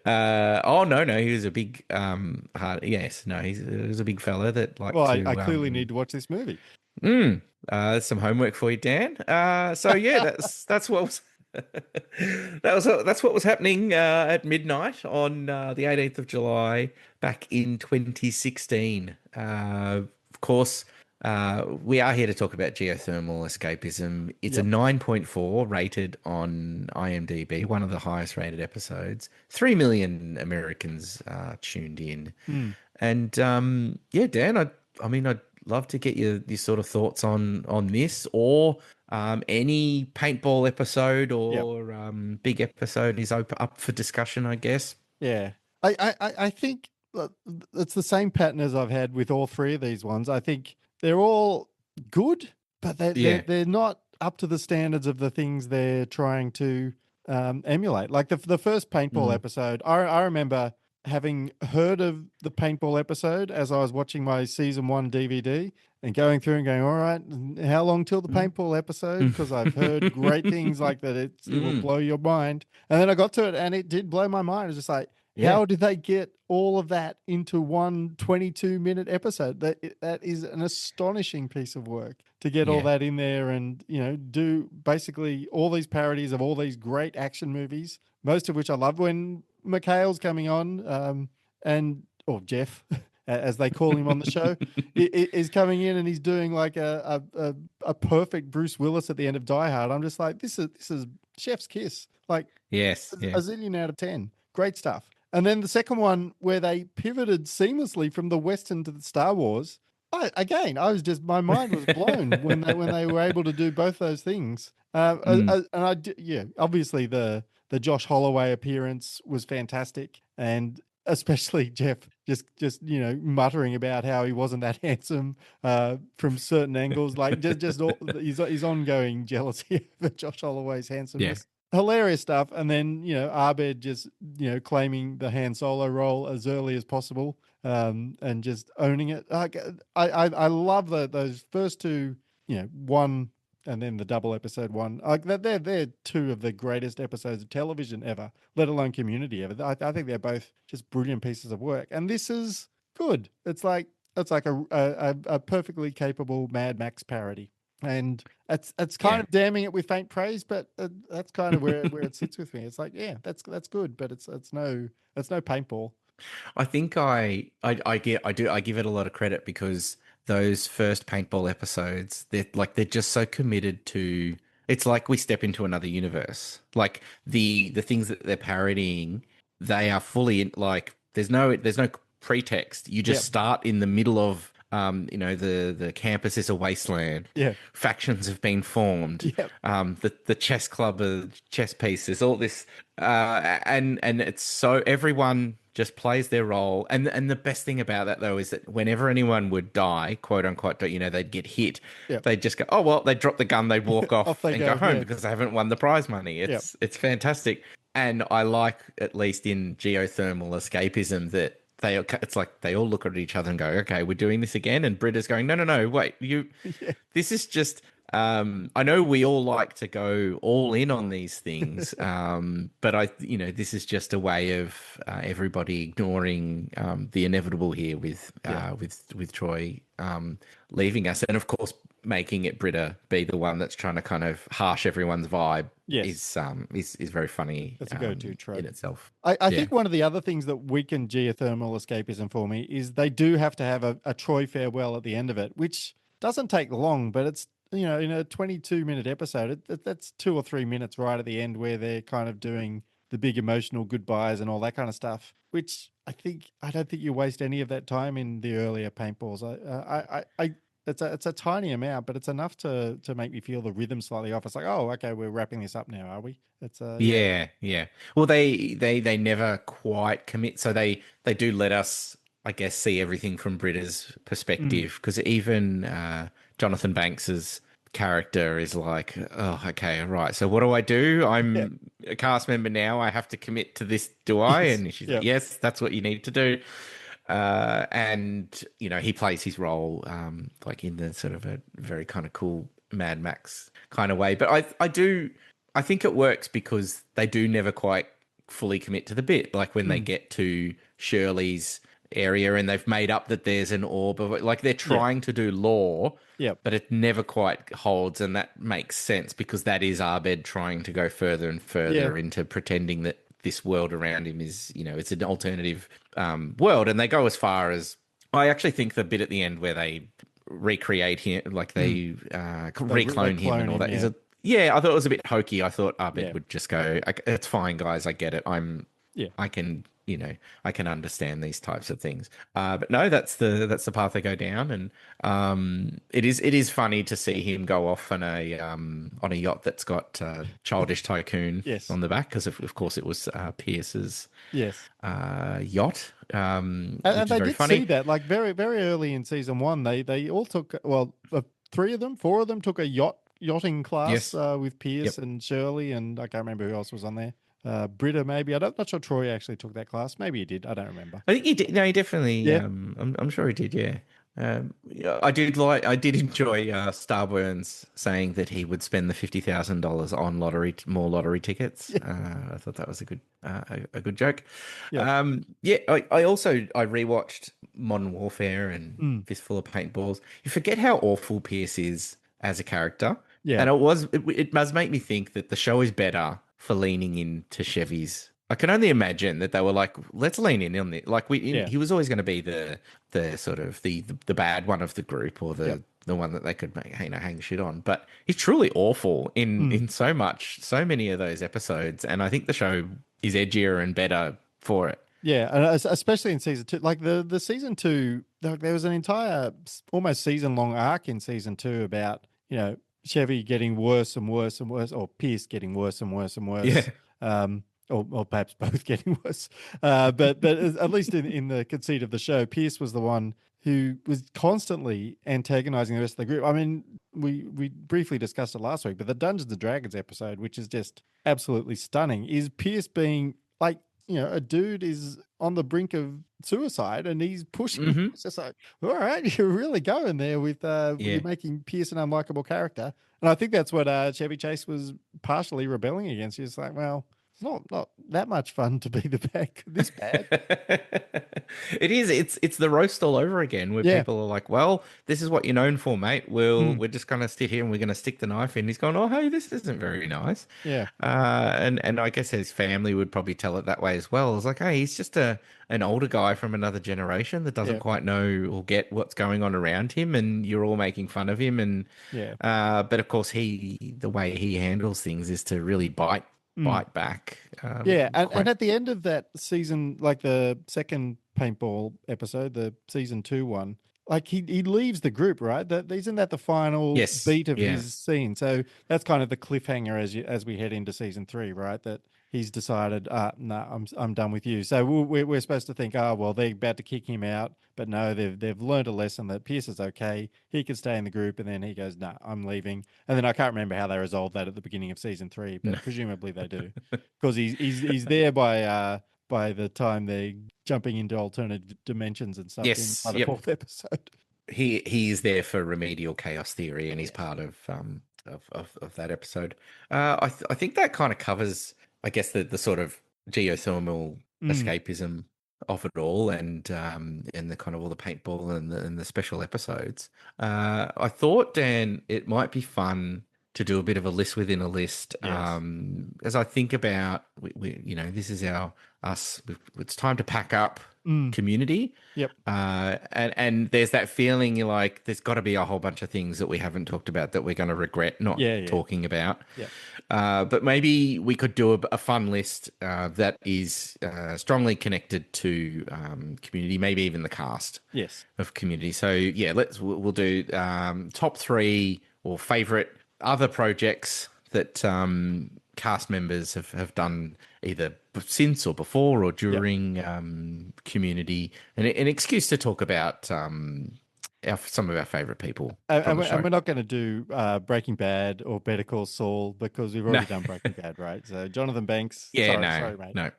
oh no, he was a big hard. Yes, no, he was a big fella that liked Well, to. I clearly need to watch this movie. Some homework for you, Dan. So yeah, that's what was. That's what was happening at midnight on the 18th of July back in 2016. Of course, we are here to talk about Geothermal Escapism. It's a 9.4 rated on IMDb, one of the highest rated episodes. 3 million Americans tuned in. And yeah, Dan, I mean, I'd love to get your sort of thoughts on this, or any paintball episode or big episode is up for discussion, I guess. Yeah, I think it's the same pattern as I've had with all three of these ones. I think they're all good, but they're not up to the standards of the things they're trying to emulate. Like the first paintball episode, I remember having heard of the paintball episode as I was watching my season 1 DVD and going through and going, all right, how long till the paintball episode? Because I've heard great things like that. It will blow your mind. And then I got to it and it did blow my mind. It was just like, how did they get all of that into one 22-minute episode? That is an astonishing piece of work to get all that in there and, do basically all these parodies of all these great action movies, most of which I love. When McHale's coming on, or Jeff, as they call him on the show, is coming in and he's doing like a perfect Bruce Willis at the end of Die Hard. I'm just like, this is chef's kiss. Like, Yes, a zillion out of 10. Great stuff. And then the second one where they pivoted seamlessly from the Western to the Star Wars. My mind was blown when they were able to do both those things. Obviously the Josh Holloway appearance was fantastic, and especially Jeff just muttering about how he wasn't that handsome from certain angles, like just all, his ongoing jealousy over Josh Holloway's handsomeness. Hilarious stuff. And then Abed just claiming the Han Solo role as early as possible, and just owning it. I love those first two, one and then the double episode one. Like they're two of the greatest episodes of television ever, let alone Community ever. I think they're both just brilliant pieces of work. And this is good. It's like a perfectly capable Mad Max parody. and it's kind Yeah. of damning it with faint praise, but that's kind of where it sits with me. It's like, yeah, that's good, but it's no paintball. I think I give it a lot of credit because those first paintball episodes, they're just so committed to. It's like we step into another universe. Like the things that they're parodying, they are fully in, like there's no pretext. You just Yep. start in the middle of the campus is a wasteland. Yeah. Factions have been formed. Yep. The chess club, chess pieces, all this, and it's so everyone just plays their role. And the best thing about that though is that whenever anyone would die, quote unquote, they'd get hit. Yep. They'd just go, oh well, they'd drop the gun, they'd walk off, Off they and go, go home yeah. because they haven't won the prize money. It's fantastic. And I like, at least in Geothermal Escapism, that it's like they all look at each other and go, okay, we're doing this again. And Britta's going, no, wait, this is just, I know we all like to go all in on these things. But this is just a way of everybody ignoring the inevitable here with Troy leaving us. And of course, making it Britta be the one that's trying to kind of harsh everyone's vibe is very funny. That's a go-to trope in itself. I think one of the other things that weakened Geothermal Escapism for me is they do have to have a Troy farewell at the end of it, which doesn't take long, but it's, in a 22-minute episode, that's 2 or 3 minutes right at the end where they're kind of doing the big emotional goodbyes and all that kind of stuff, which I don't think you waste any of that time in the earlier paintballs. It's a tiny amount, but it's enough to make me feel the rhythm slightly off. It's like, oh, okay, we're wrapping this up now, are we? It's yeah. Well, they never quite commit, so they do let us, I guess, see everything from Britta's perspective, because even Jonathan Banks's character is like, oh, okay, right. So what do I do? I'm a cast member now. I have to commit to this, do I? Yes. And she's like, yes, that's what you need to do. And he plays his role like in the sort of a very kind of cool Mad Max kind of way. But I think it works because they do never quite fully commit to the bit. Like when they get to Shirley's area and they've made up that there's an orb of it, like they're trying to do lore, but it never quite holds, and that makes sense because that is Abed trying to go further and further into pretending that this world around him is, it's an alternative world. And they go as far as, I actually think the bit at the end where they recreate him, like they reclone him and all that, I thought it was a bit hokey. I thought Abed would just go, it's fine, guys, I get it. I can, I can understand these types of things. But no, that's the path they go down. And it is funny to see him go off on a yacht that's got Childish Tycoon on the back, because of course it was Pierce's yacht. And they did see that, like very, very early in season 1, they all took, 4 of them took a yachting class with Pierce and Shirley, and I can't remember who else was on there. Britta, maybe. I'm not sure Troy actually took that class. Maybe he did. I don't remember. I think he did. No, he definitely. Yeah. I'm sure he did. Yeah. I did enjoy Starburns saying that he would spend the $50,000 on more lottery tickets. I thought that was a good joke. I rewatched Modern Warfare and Fistful of Paintballs. You forget how awful Pierce is as a character. Yeah, and it must make me think that the show is better for leaning into Chevy's. I can only imagine that they were like, let's lean in on it. Like he was always going to be the sort of the bad one of the group, or the one that they could hang shit on. But he's truly awful in so many of those episodes, and I think the show is edgier and better for it. Yeah, and especially in season 2, like the season 2, there was an entire almost season long arc in season 2 about Chevy getting worse and worse and worse, or Pierce getting worse and worse and worse. Yeah. Or perhaps both getting worse. But at least in the conceit of the show, Pierce was the one who was constantly antagonizing the rest of the group. I mean, we briefly discussed it last week, but the Dungeons and Dragons episode, which is just absolutely stunning, is Pierce being like, a dude is on the brink of suicide and he's pushing. It's just like, all right, you're really going there with you're making Pierce an unlikable character. And I think that's what Chevy Chase was partially rebelling against. He's like, well, It's not that much fun to be the this bad. It is. It's the roast all over again, where Yeah. people are like, "Well, this is what you're known for, mate. We're just gonna sit here and we're gonna stick the knife in." He's going, "Oh, hey, this isn't very nice." Yeah. And I guess his family would probably tell it that way as well. It's like, hey, he's just an older guy from another generation that doesn't Yeah. quite know or get what's going on around him, and you're all making fun of him. And Yeah. but of course, the way he handles things is to really bite back. Yeah, and Quite at the end of that season, like the second paintball episode, the season 2 one, like he leaves the group, right? That isn't that the final yes, beat of yeah. his scene. So that's kind of the cliffhanger as we head into season 3, right? That he's decided, no, I'm done with you. So we're supposed to think, oh well, they're about to kick him out, but no, they've learned a lesson that Pierce is okay. He can stay in the group, and then he goes, no, I'm leaving. And then I can't remember how they resolved that at the beginning of season 3, but presumably they do, because he's there by the time they're jumping into alternate dimensions and stuff in Yes, by the yep. 4th episode. He is there for remedial chaos theory, and he's part of that episode. I think that kind of covers, I guess, the sort of geothermal escapism of it all, and the kind of all the paintball and the special episodes. I thought, Dan, it might be fun to do a bit of a list within a list. Yes. As I think about, this is us. It's time to pack up. Community. Yep. And there's that feeling you're like, there's got to be a whole bunch of things that we haven't talked about that we're going to regret not talking about. Yeah. But maybe we could do a fun list that is strongly connected to community, maybe even the cast. Yes. Of community. So yeah, we'll do top 3 or favorite other projects that cast members have done either since or before or during community, and an excuse to talk about some of our favorite people. And we're not going to do Breaking Bad or Better Call Saul because we've already done Breaking Bad, right? So Jonathan Banks. Yeah, sorry, mate. no.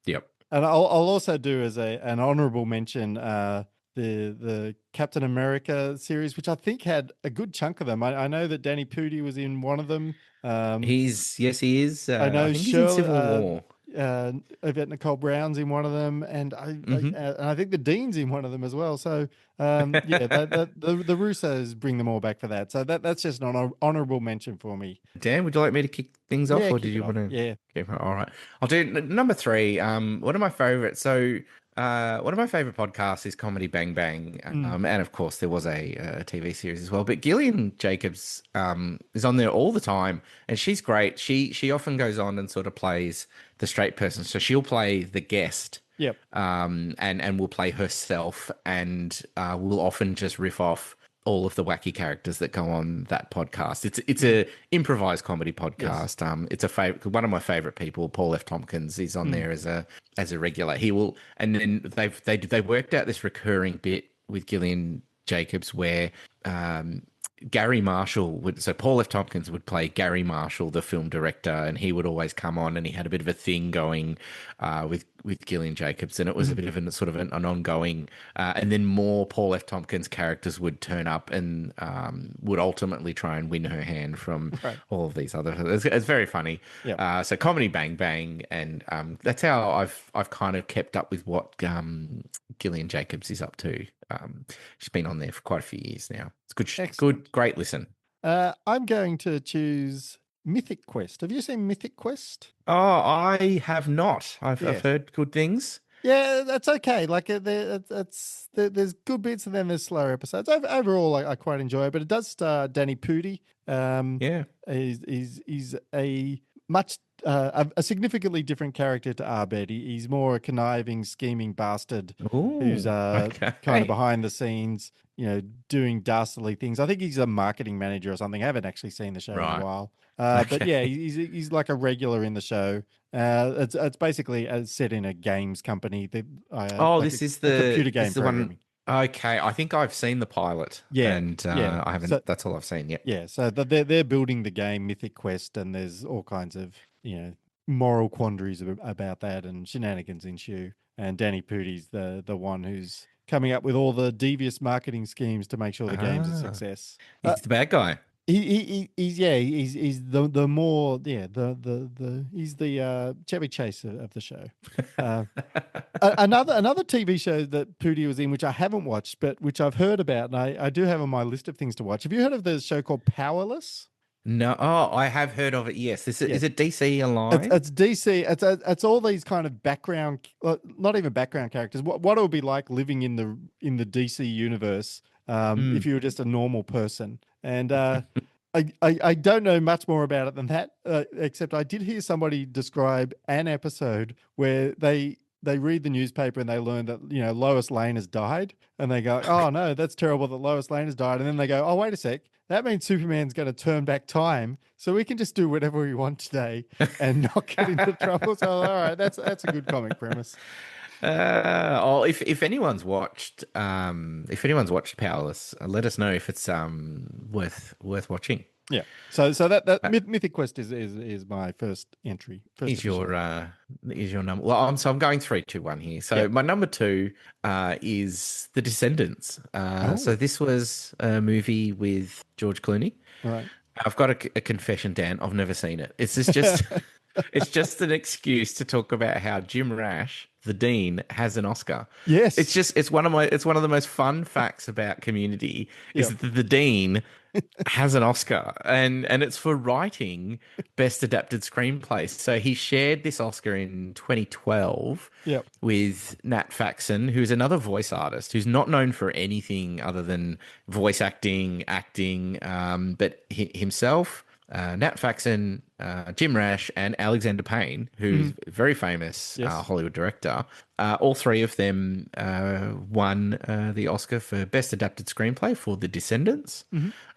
Yep. And I'll also do as an honorable mention the Captain America series, which I think had a good chunk of them. I know that Danny Pudi was in one of them. He is. I know I think Shirley, he's in Civil War. Yvette Nicole Brown's in one of them, and I think the Dean's in one of them as well. So the Russos bring them all back for that. So that's just an honorable mention for me. Dan, would you like me to kick things off, or kick did you it off. want to? Yeah. Okay, all right. I'll do number 3. One of my favorites. So one of my favorite podcasts is Comedy Bang Bang, and of course there was a TV series as well. But Gillian Jacobs is on there all the time, and she's great. She often goes on and sort of plays the straight person, so she'll play the guest. Yep. And will play herself, and will often just riff off all of the wacky characters that go on that podcast. It's a improvised comedy podcast. Yes. It's one of my favorite people, Paul F. Tompkins, is on there as a regular. He will, and then they worked out this recurring bit with Gillian Jacobs where Gary Marshall so Paul F. Tompkins would play Gary Marshall, the film director, and he would always come on, and he had a bit of a thing going with Gillian Jacobs, and it was a bit of an ongoing, and then more Paul F. Tompkins characters would turn up and would ultimately try and win her hand from all of these other. It's very funny. Yep. So Comedy Bang Bang, and that's how I've kind of kept up with what Gillian Jacobs is up to. She's been on there for quite a few years now. It's good, great listen. I'm going to choose Mythic Quest. Have you seen Mythic Quest? Oh, I have not. I've heard good things. Yeah, that's okay. Like there's good bits and then there's slower episodes. Overall, I quite enjoy it, but it does star Danny Pudi. He's a much a significantly different character to Abed. He's more a conniving, scheming bastard who's kind of behind the scenes, doing dastardly things. I think he's a marketing manager or something. I haven't actually seen the show in a while. But yeah, he's like a regular in the show. It's basically set in a games company. This is the computer game programming. Okay, I think I've seen the pilot. Yeah, and I haven't. So, that's all I've seen yet. Yeah, so they're building the game Mythic Quest, and there's all kinds of moral quandaries about that, and shenanigans ensue. And Danny Pudi's the one who's coming up with all the devious marketing schemes to make sure the game's a success. He's the bad guy. He's the more he's the Chevy Chase of the show. Another TV show that Pootie was in, which I haven't watched, but which I've heard about, and I do have on my list of things to watch. Have you heard of the show called Powerless? No, oh, I have heard of it. Yes, is it DC aligned? It's DC. It's all these kind of background, not even background characters. What it would be like living in the DC universe if you were just a normal person. And I don't know much more about it than that, except I did hear somebody describe an episode where they read the newspaper and they learn that Lois Lane has died, and they go, "Oh no, that's terrible that Lois Lane has died." And then they go, "Oh wait a sec, that means Superman's going to turn back time, so we can just do whatever we want today and not get into trouble." So all right, that's a good comic premise. If anyone's watched Powerless, let us know if it's worth watching. Yeah. So that Mythic Quest is my first entry. Is your number? Well, I'm going 3, 2, 1 here. So my number 2 is The Descendants. So this was a movie with George Clooney. Right. I've got a confession, Dan. I've never seen it. It's just it's just an excuse to talk about how Jim Rash, the Dean, has an Oscar. Yes. It's one of the most fun facts about Community is that the Dean has an Oscar, and it's for writing Best Adapted Screenplay. So he shared this Oscar in 2012 with Nat Faxon, who's another voice artist who's not known for anything other than voice acting, but himself, Nat Faxon, Jim Rash, and Alexander Payne, who's a very famous Hollywood director. All three of them won the Oscar for Best Adapted Screenplay for The Descendants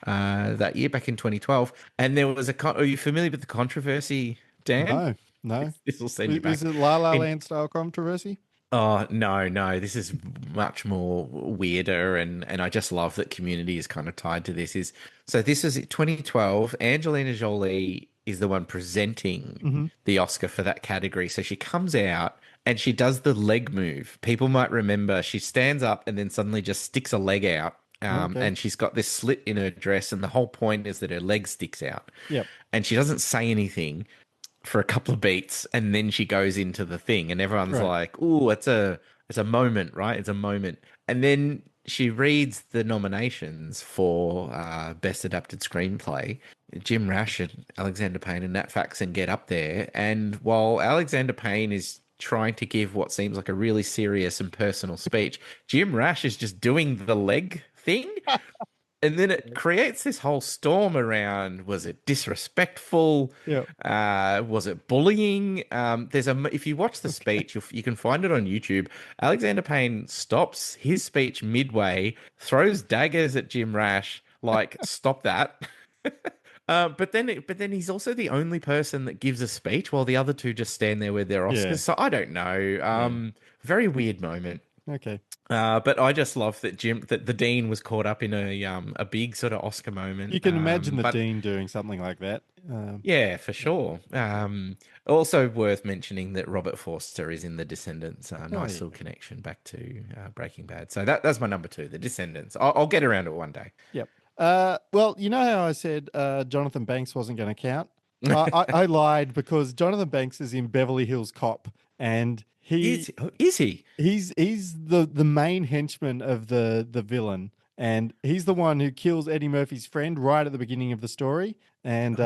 that year, back in 2012. And there was are you familiar with the controversy, Dan? No. This will send you back. Is it La La Land style controversy? Oh, no. This is much more weirder, and I just love that Community is kind of tied to this. So this is 2012. Angelina Jolie is the one presenting the Oscar for that category. So she comes out and she does the leg move. People might remember she stands up and then suddenly just sticks a leg out. And she's got this slit in her dress, and the whole point is that her leg sticks out. Yep. And she doesn't say anything for a couple of beats, and then she goes into the thing, and everyone's like, "Ooh, it's a moment, right? It's a moment." And then she reads the nominations for Best Adapted Screenplay. Jim Rash and Alexander Payne and Nat Faxon get up there, and while Alexander Payne is trying to give what seems like a really serious and personal speech, Jim Rash is just doing the leg thing. And then it creates this whole storm around, was it disrespectful? Was it bullying? If you watch the speech, you can find it on YouTube. Alexander Payne stops his speech midway, throws daggers at Jim Rash, like, stop that. But then he's also the only person that gives a speech while the other two just stand there with their Oscars. So I don't know. Very weird moment. Okay. But I just love that the Dean was caught up in a big sort of Oscar moment. You can imagine the Dean doing something like that. Yeah, for sure. Also worth mentioning that Robert Forster is in The Descendants. Nice little connection back to Breaking Bad. So that's my number 2, The Descendants. I'll get around to it one day. Yep. Well, you know how I said Jonathan Banks wasn't going to count? I lied, because Jonathan Banks is in Beverly Hills Cop, and is he? He's the main henchman of the villain, and he's the one who kills Eddie Murphy's friend right at the beginning of the story. And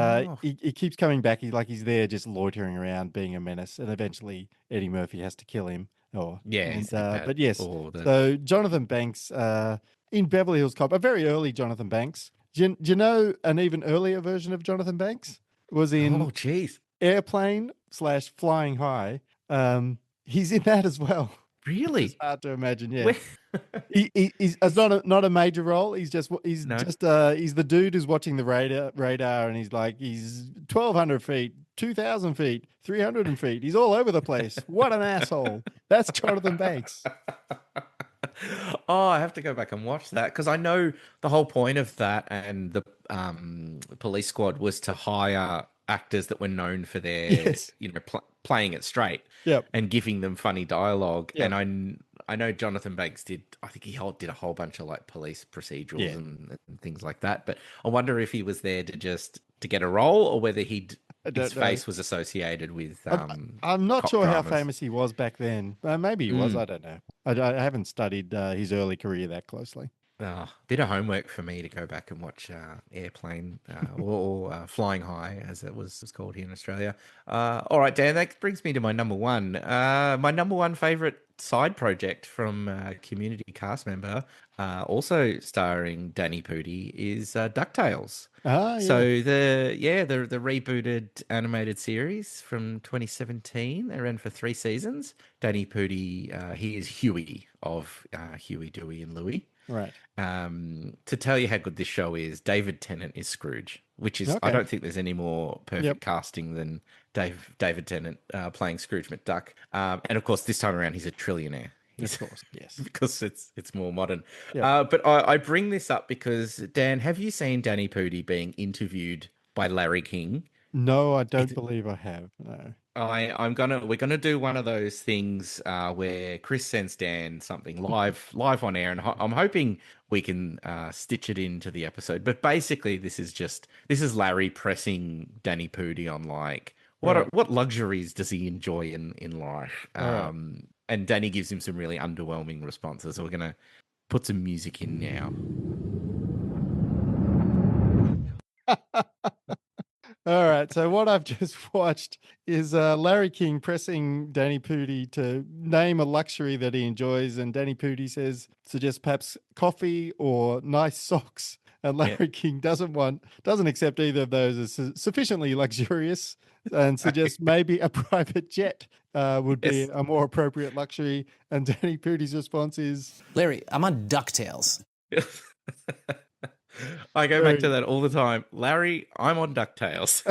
he keeps coming back. He's there just loitering around, being a menace, and eventually Eddie Murphy has to kill him. But yes, so Jonathan Banks in Beverly Hills Cop, a very early Jonathan Banks. Do you know an even earlier version of Jonathan Banks was in Airplane / Flying High. He's in that as well. Really? It's hard to imagine. Yeah, he's not a major role. He's the dude who's watching the radar, and he's 1,200 feet, 2,000 feet, 300 feet. He's all over the place. What an asshole! That's Jonathan Banks. Oh, I have to go back and watch that, because I know the whole point of that and the Police Squad was to hire actors that were known for their playing it straight and giving them funny dialogue. And I know Jonathan Banks did. I think did a whole bunch of like police procedurals Yeah. and things like that. But I wonder if he was there to get a role, or whether I his don't know. face was associated with I'm not cop sure how dramas. famous he was back then. Maybe he was. I don't know. I haven't studied his early career that closely. Bit of homework for me to go back and watch Airplane or Flying High, as it was called here in Australia. All right, Dan, that brings me to my number one. My number one favorite side project from Community cast member, also starring Danny Pudi, is DuckTales. Ah, So yeah. the rebooted animated series from 2017. They ran for 3 seasons. Danny Pudi, he is Huey of Huey, Dewey, and Louie. Right. To tell you how good this show is, David Tennant is Scrooge, which is I Okay. don't think there's any more perfect Yep. casting than David Tennant playing Scrooge McDuck. And of course, this time around, he's a trillionaire. Of course. Yes. Because it's more modern. Yep. But I bring this up because, Dan, have you seen Danny Pudi being interviewed by Larry King? No, I don't believe I have. No. We're gonna do one of those things where Chris sends Dan something live on air, and I'm hoping we can stitch it into the episode. But basically, this is Larry pressing Danny Pudi on like what luxuries does he enjoy in life? All And Danny gives him some really underwhelming responses. So we're gonna put some music in now. All right. So what I've just watched is Larry King pressing Danny Pudi to name a luxury that he enjoys, and Danny Pudi suggests perhaps coffee or nice socks. And Larry King doesn't accept either of those as sufficiently luxurious, and suggests maybe a private jet would be Yes. a more appropriate luxury. And Danny Pudi's response is, Larry, I'm on DuckTales. I go back to that all the time. Larry, I'm on DuckTales.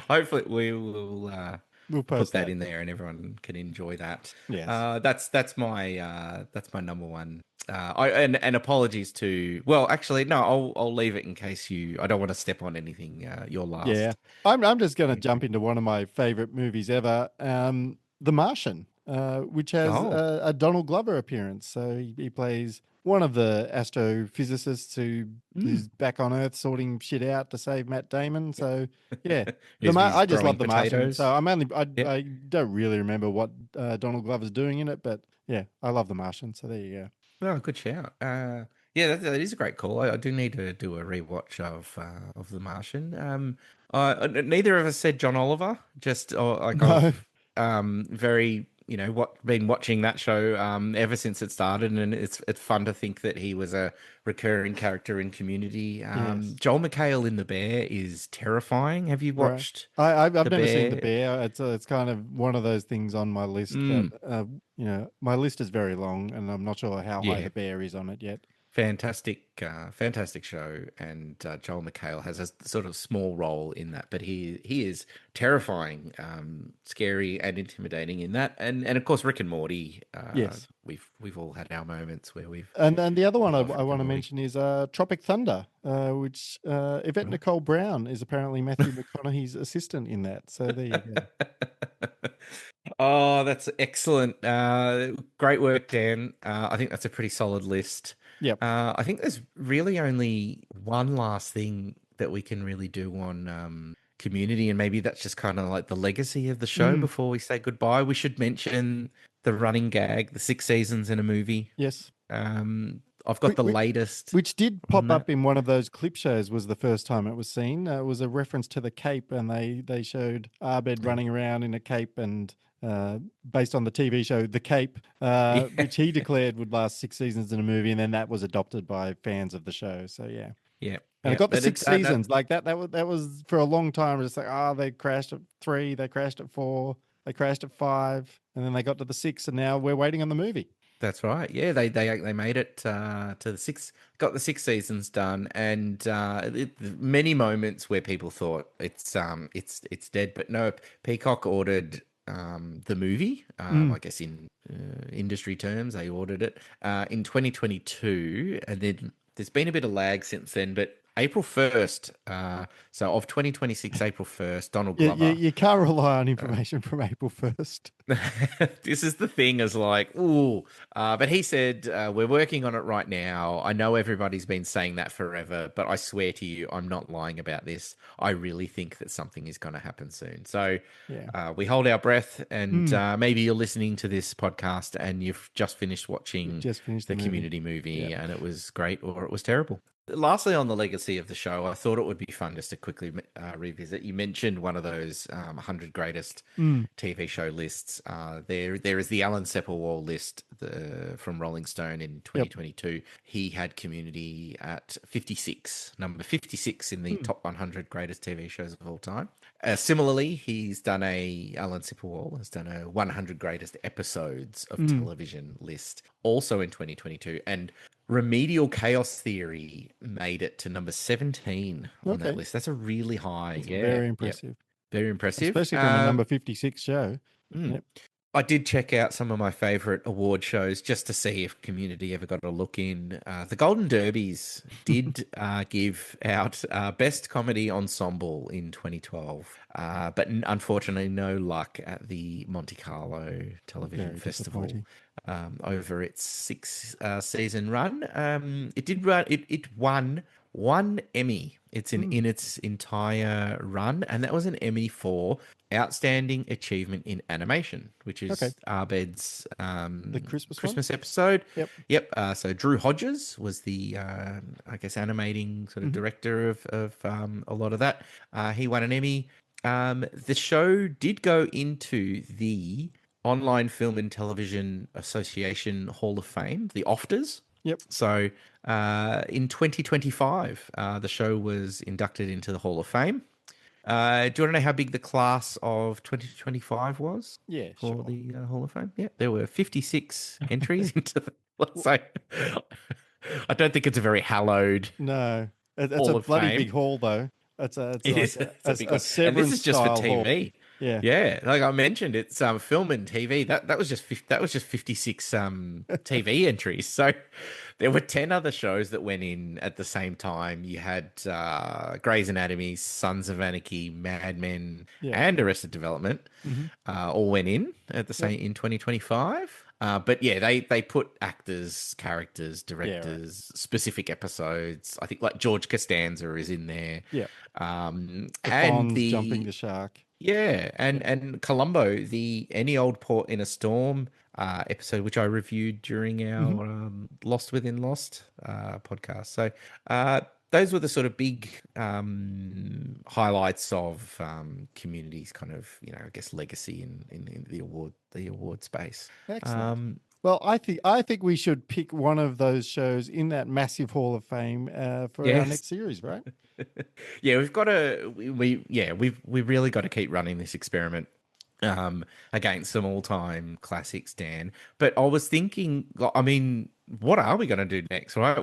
Hopefully we will "We'll put post that in there and everyone can enjoy that. Yes. That's my number one. And apologies to, well, actually no, I'll leave it in case I don't want to step on anything. Your last. Yeah, I'm just going to jump into one of my favorite movies ever, The Martian, which has Oh. a Donald Glover appearance. So he plays one of the astrophysicists who's back on Earth sorting shit out to save Matt Damon. So yeah, He's I just love growing The Martian. potatoes. So Yep. I don't really remember what Donald Glover's doing in it, but yeah, I love The Martian. So there you go. Oh, good shout. Yeah, that is a great call. I do need to do a rewatch of The Martian. Neither of us said John Oliver. Just like No. very been watching that show ever since it started, and it's fun to think that he was a recurring character in Community. Yes. Joel McHale in The Bear is terrifying. Have you Right. watched? I've The never seen The Bear? Bear. It's kind of one of those things on my list, but my list is very long, and I'm not sure how high Yeah. The Bear is on it yet. Fantastic show, and Joel McHale has a sort of small role in that, but he is terrifying, scary, and intimidating in that, and of course Rick and Morty. Yes. we've all had our moments where we've And the other one I love Rick want to and Morty. mention is Tropic Thunder, which Yvette Nicole Brown is apparently Matthew McConaughey's assistant in that. So there you go. Oh, that's excellent. Great work, Dan. I think that's a pretty solid list. Yep. I think there's really only one last thing that we can really do on Community, and maybe that's just kind of like the legacy of the show before we say goodbye. We should mention the running gag, the 6 seasons in a movie. Yes. I've got the latest. Which did pop on up in one of those clip shows, was the first time it was seen. It was a reference to the Cape, and they showed Abed running around in a cape, and based on the TV show The Cape, which he declared would last 6 seasons in a movie, and then that was adopted by fans of the show. So yeah. Yeah. And it got the but 6 it's- seasons. Like that was for a long time. It's like, they crashed at 3, they crashed at 4, they crashed at 5, and then they got to the 6, and now we're waiting on the movie. That's right. Yeah, they made it to the 6, got the 6 seasons done, and many moments where people thought it's dead, but no. Peacock ordered the movie. I guess in industry terms, they ordered it in 2022, and then there's been a bit of lag since then. But April 1st. So of 2026, April 1st, Donald You, Glover. you can't rely on information from April 1st. This is the thing is like, ooh. But he said, we're working on it right now. I know everybody's been saying that forever, but I swear to you, I'm not lying about this. I really think that something is going to happen soon. So Yeah. we hold our breath, and maybe you're listening to this podcast and you've just finished watching Just finished the the movie. Community movie Yeah. and it was great or it was terrible. Lastly, on the legacy of the show, I thought it would be fun just to quickly revisit. You mentioned one of those 100 greatest TV show lists. There is the Alan Sepinwall list from Rolling Stone in 2022. He had Community at 56, number 56 in the top 100 greatest TV shows of all time. Similarly, Alan Sepinwall has done a 100 greatest episodes of television list, also in 2022. And Remedial Chaos Theory made it to number 17 on that list. That's a really high. Very impressive. Very impressive. Especially from a number 56 show. Yep. I did check out some of my favorite award shows just to see if Community ever got a look in. The Golden Derbies did give out Best Comedy Ensemble in 2012, but unfortunately no luck at the Monte Carlo Television Festival over its 6-season run. It won one Emmy. It's in its entire run, and that was an Emmy for Outstanding Achievement in Animation, which is Abed's The Christmas episode. Yep. So Drew Hodges was the animating sort of director of a lot of that. He won an Emmy. The show did go into the Online Film and Television Association Hall of Fame, the OFTAs. Yep. So in 2025, the show was inducted into the Hall of Fame. Do you want to know how big the class of 2025 was? Yeah, for sure. the Hall of Fame? Yeah, there were 56 entries into the. So I don't think it's a very hallowed. No, it's Hall a of bloody Fame. big hall though. It's a It is. It's a big one. And Severance this is just for style hall. TV. Yeah. Yeah, like I mentioned, it's film and TV. That was just 56 TV entries. So there were 10 other shows that went in at the same time. You had Grey's Anatomy, Sons of Anarchy, Mad Men, and Arrested Development all went in at the same in 2025. But yeah, they put actors, characters, directors, specific episodes. I think like George Costanza is in there. Yeah. And Bond's the jumping the shark. Yeah, and Columbo, the Any Old Port in a Storm episode, which I reviewed during our Lost Within Lost podcast. So those were the sort of big highlights of Community's kind of, I guess, legacy in the award space. Excellent. Well, I think we should pick one of those shows in that massive Hall of Fame for our next series, right? Yeah, we've got to we've really got to keep running this experiment against some all-time classics, Dan. But I was thinking, I mean, what are we going to do next? Right,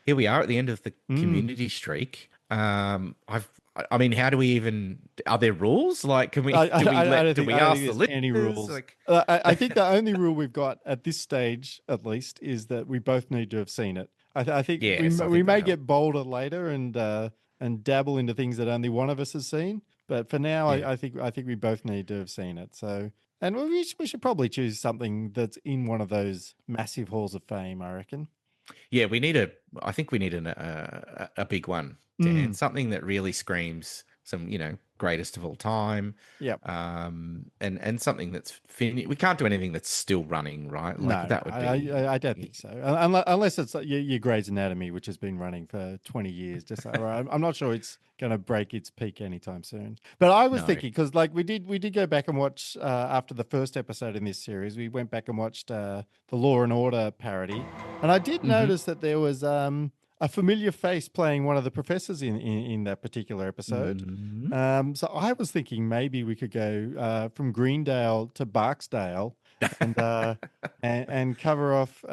here we are at the end of the Community streak. I mean, how do we even? Are there rules? Like, can we? I don't do think we I don't ask think the there's any listeners? rules. Like, I think the only rule we've got at this stage, at least, is that we both need to have seen it. I think Yes, I we think may that'll get bolder later and dabble into things that only one of us has seen. But for now, I think we both need to have seen it. So, and we should probably choose something that's in one of those massive halls of fame, I reckon. yeah, I think we need a big one, Dan. Something that really screams some, greatest of all time. Yep. And something that's finished. We can't do anything that's still running, right? Like No, that would be. I don't think so. Unless it's your Grey's Anatomy, which has been running for 20 years. I'm not sure it's going to break its peak anytime soon. But I was thinking, because like we did go back and watch after the first episode in this series, we went back and watched the Law and Order parody, and I did notice that there was a familiar face playing one of the professors in that particular episode. So I was thinking maybe we could go from Greendale to Barksdale and cover off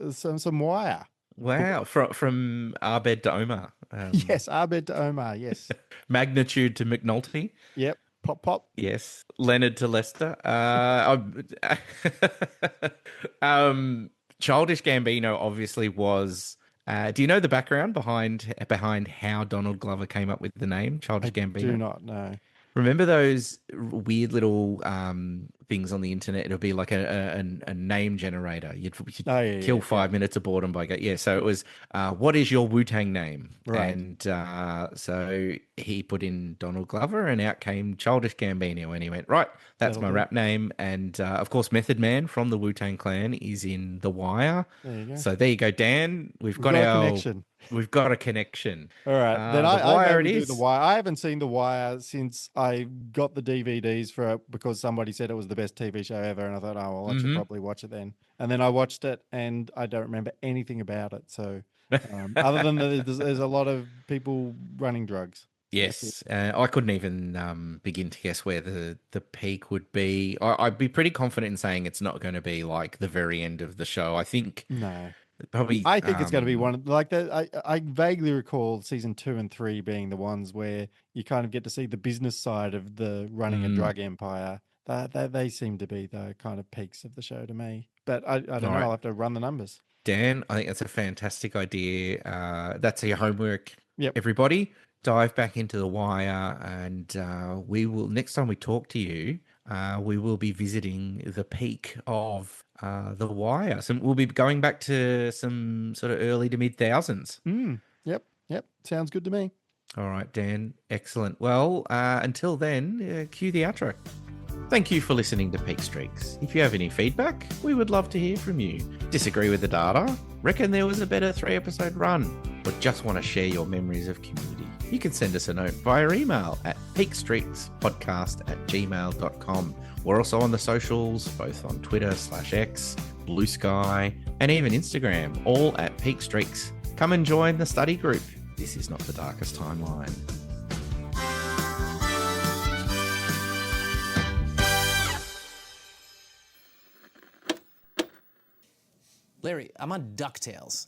some wire. Wow, from Abed to Omar. Yes, Abed to Omar. Yes. Magnitude to McNulty. Yep. Pop. Yes. Leonard to Lester. Childish Gambino obviously was Do you know the background behind how Donald Glover came up with the name Childish Gambino? Do not know. Remember those weird little things on the internet? It'll be like a name generator. You'd kill 5 minutes of boredom by so it was what is your Wu-Tang name? Right. And so he put in Donald Glover, and out came Childish Gambino, and he went, right, that's my rap name. And of course, Method Man from the Wu-Tang Clan is in The Wire. There you go. So there you go, Dan. We've got a our connection. We've got a connection. All right, then The I Wire maybe it do is. The Wire. I haven't seen The Wire since I got the DVDs for it because somebody said it was the best TV show ever, and I thought, oh well, I should probably watch it then. And then I watched it, and I don't remember anything about it. So, other than that, there's a lot of people running drugs. Yes, I couldn't even begin to guess where the peak would be. I'd be pretty confident in saying it's not going to be like the very end of the show. I think No. probably. I think it's going to be one of like that. I vaguely recall season 2 and 3 being the ones where you kind of get to see the business side of the running a drug empire. They seem to be the kind of peaks of the show to me. But I don't know. right. I'll have to run the numbers. Dan, I think that's a fantastic idea. That's your homework. Yep. Everybody, dive back into The Wire, and we will next time we talk to you. We will be visiting the peak of The Wire. So we'll be going back to some sort of early to mid thousands. Yep. Sounds good to me. All right, Dan. Excellent. Well, until then, cue the outro. Thank you for listening to Peak Streaks. If you have any feedback, we would love to hear from you. Disagree with the data? Reckon there was a better 3-episode run? Or just want to share your memories of community? You can send us a note via email at peakstreakspodcast@gmail.com. We're also on the socials, both on Twitter/X, Blue Sky, and even Instagram, all at Peak Streaks. Come and join the study group. This is not the darkest timeline. Larry, I'm on DuckTales.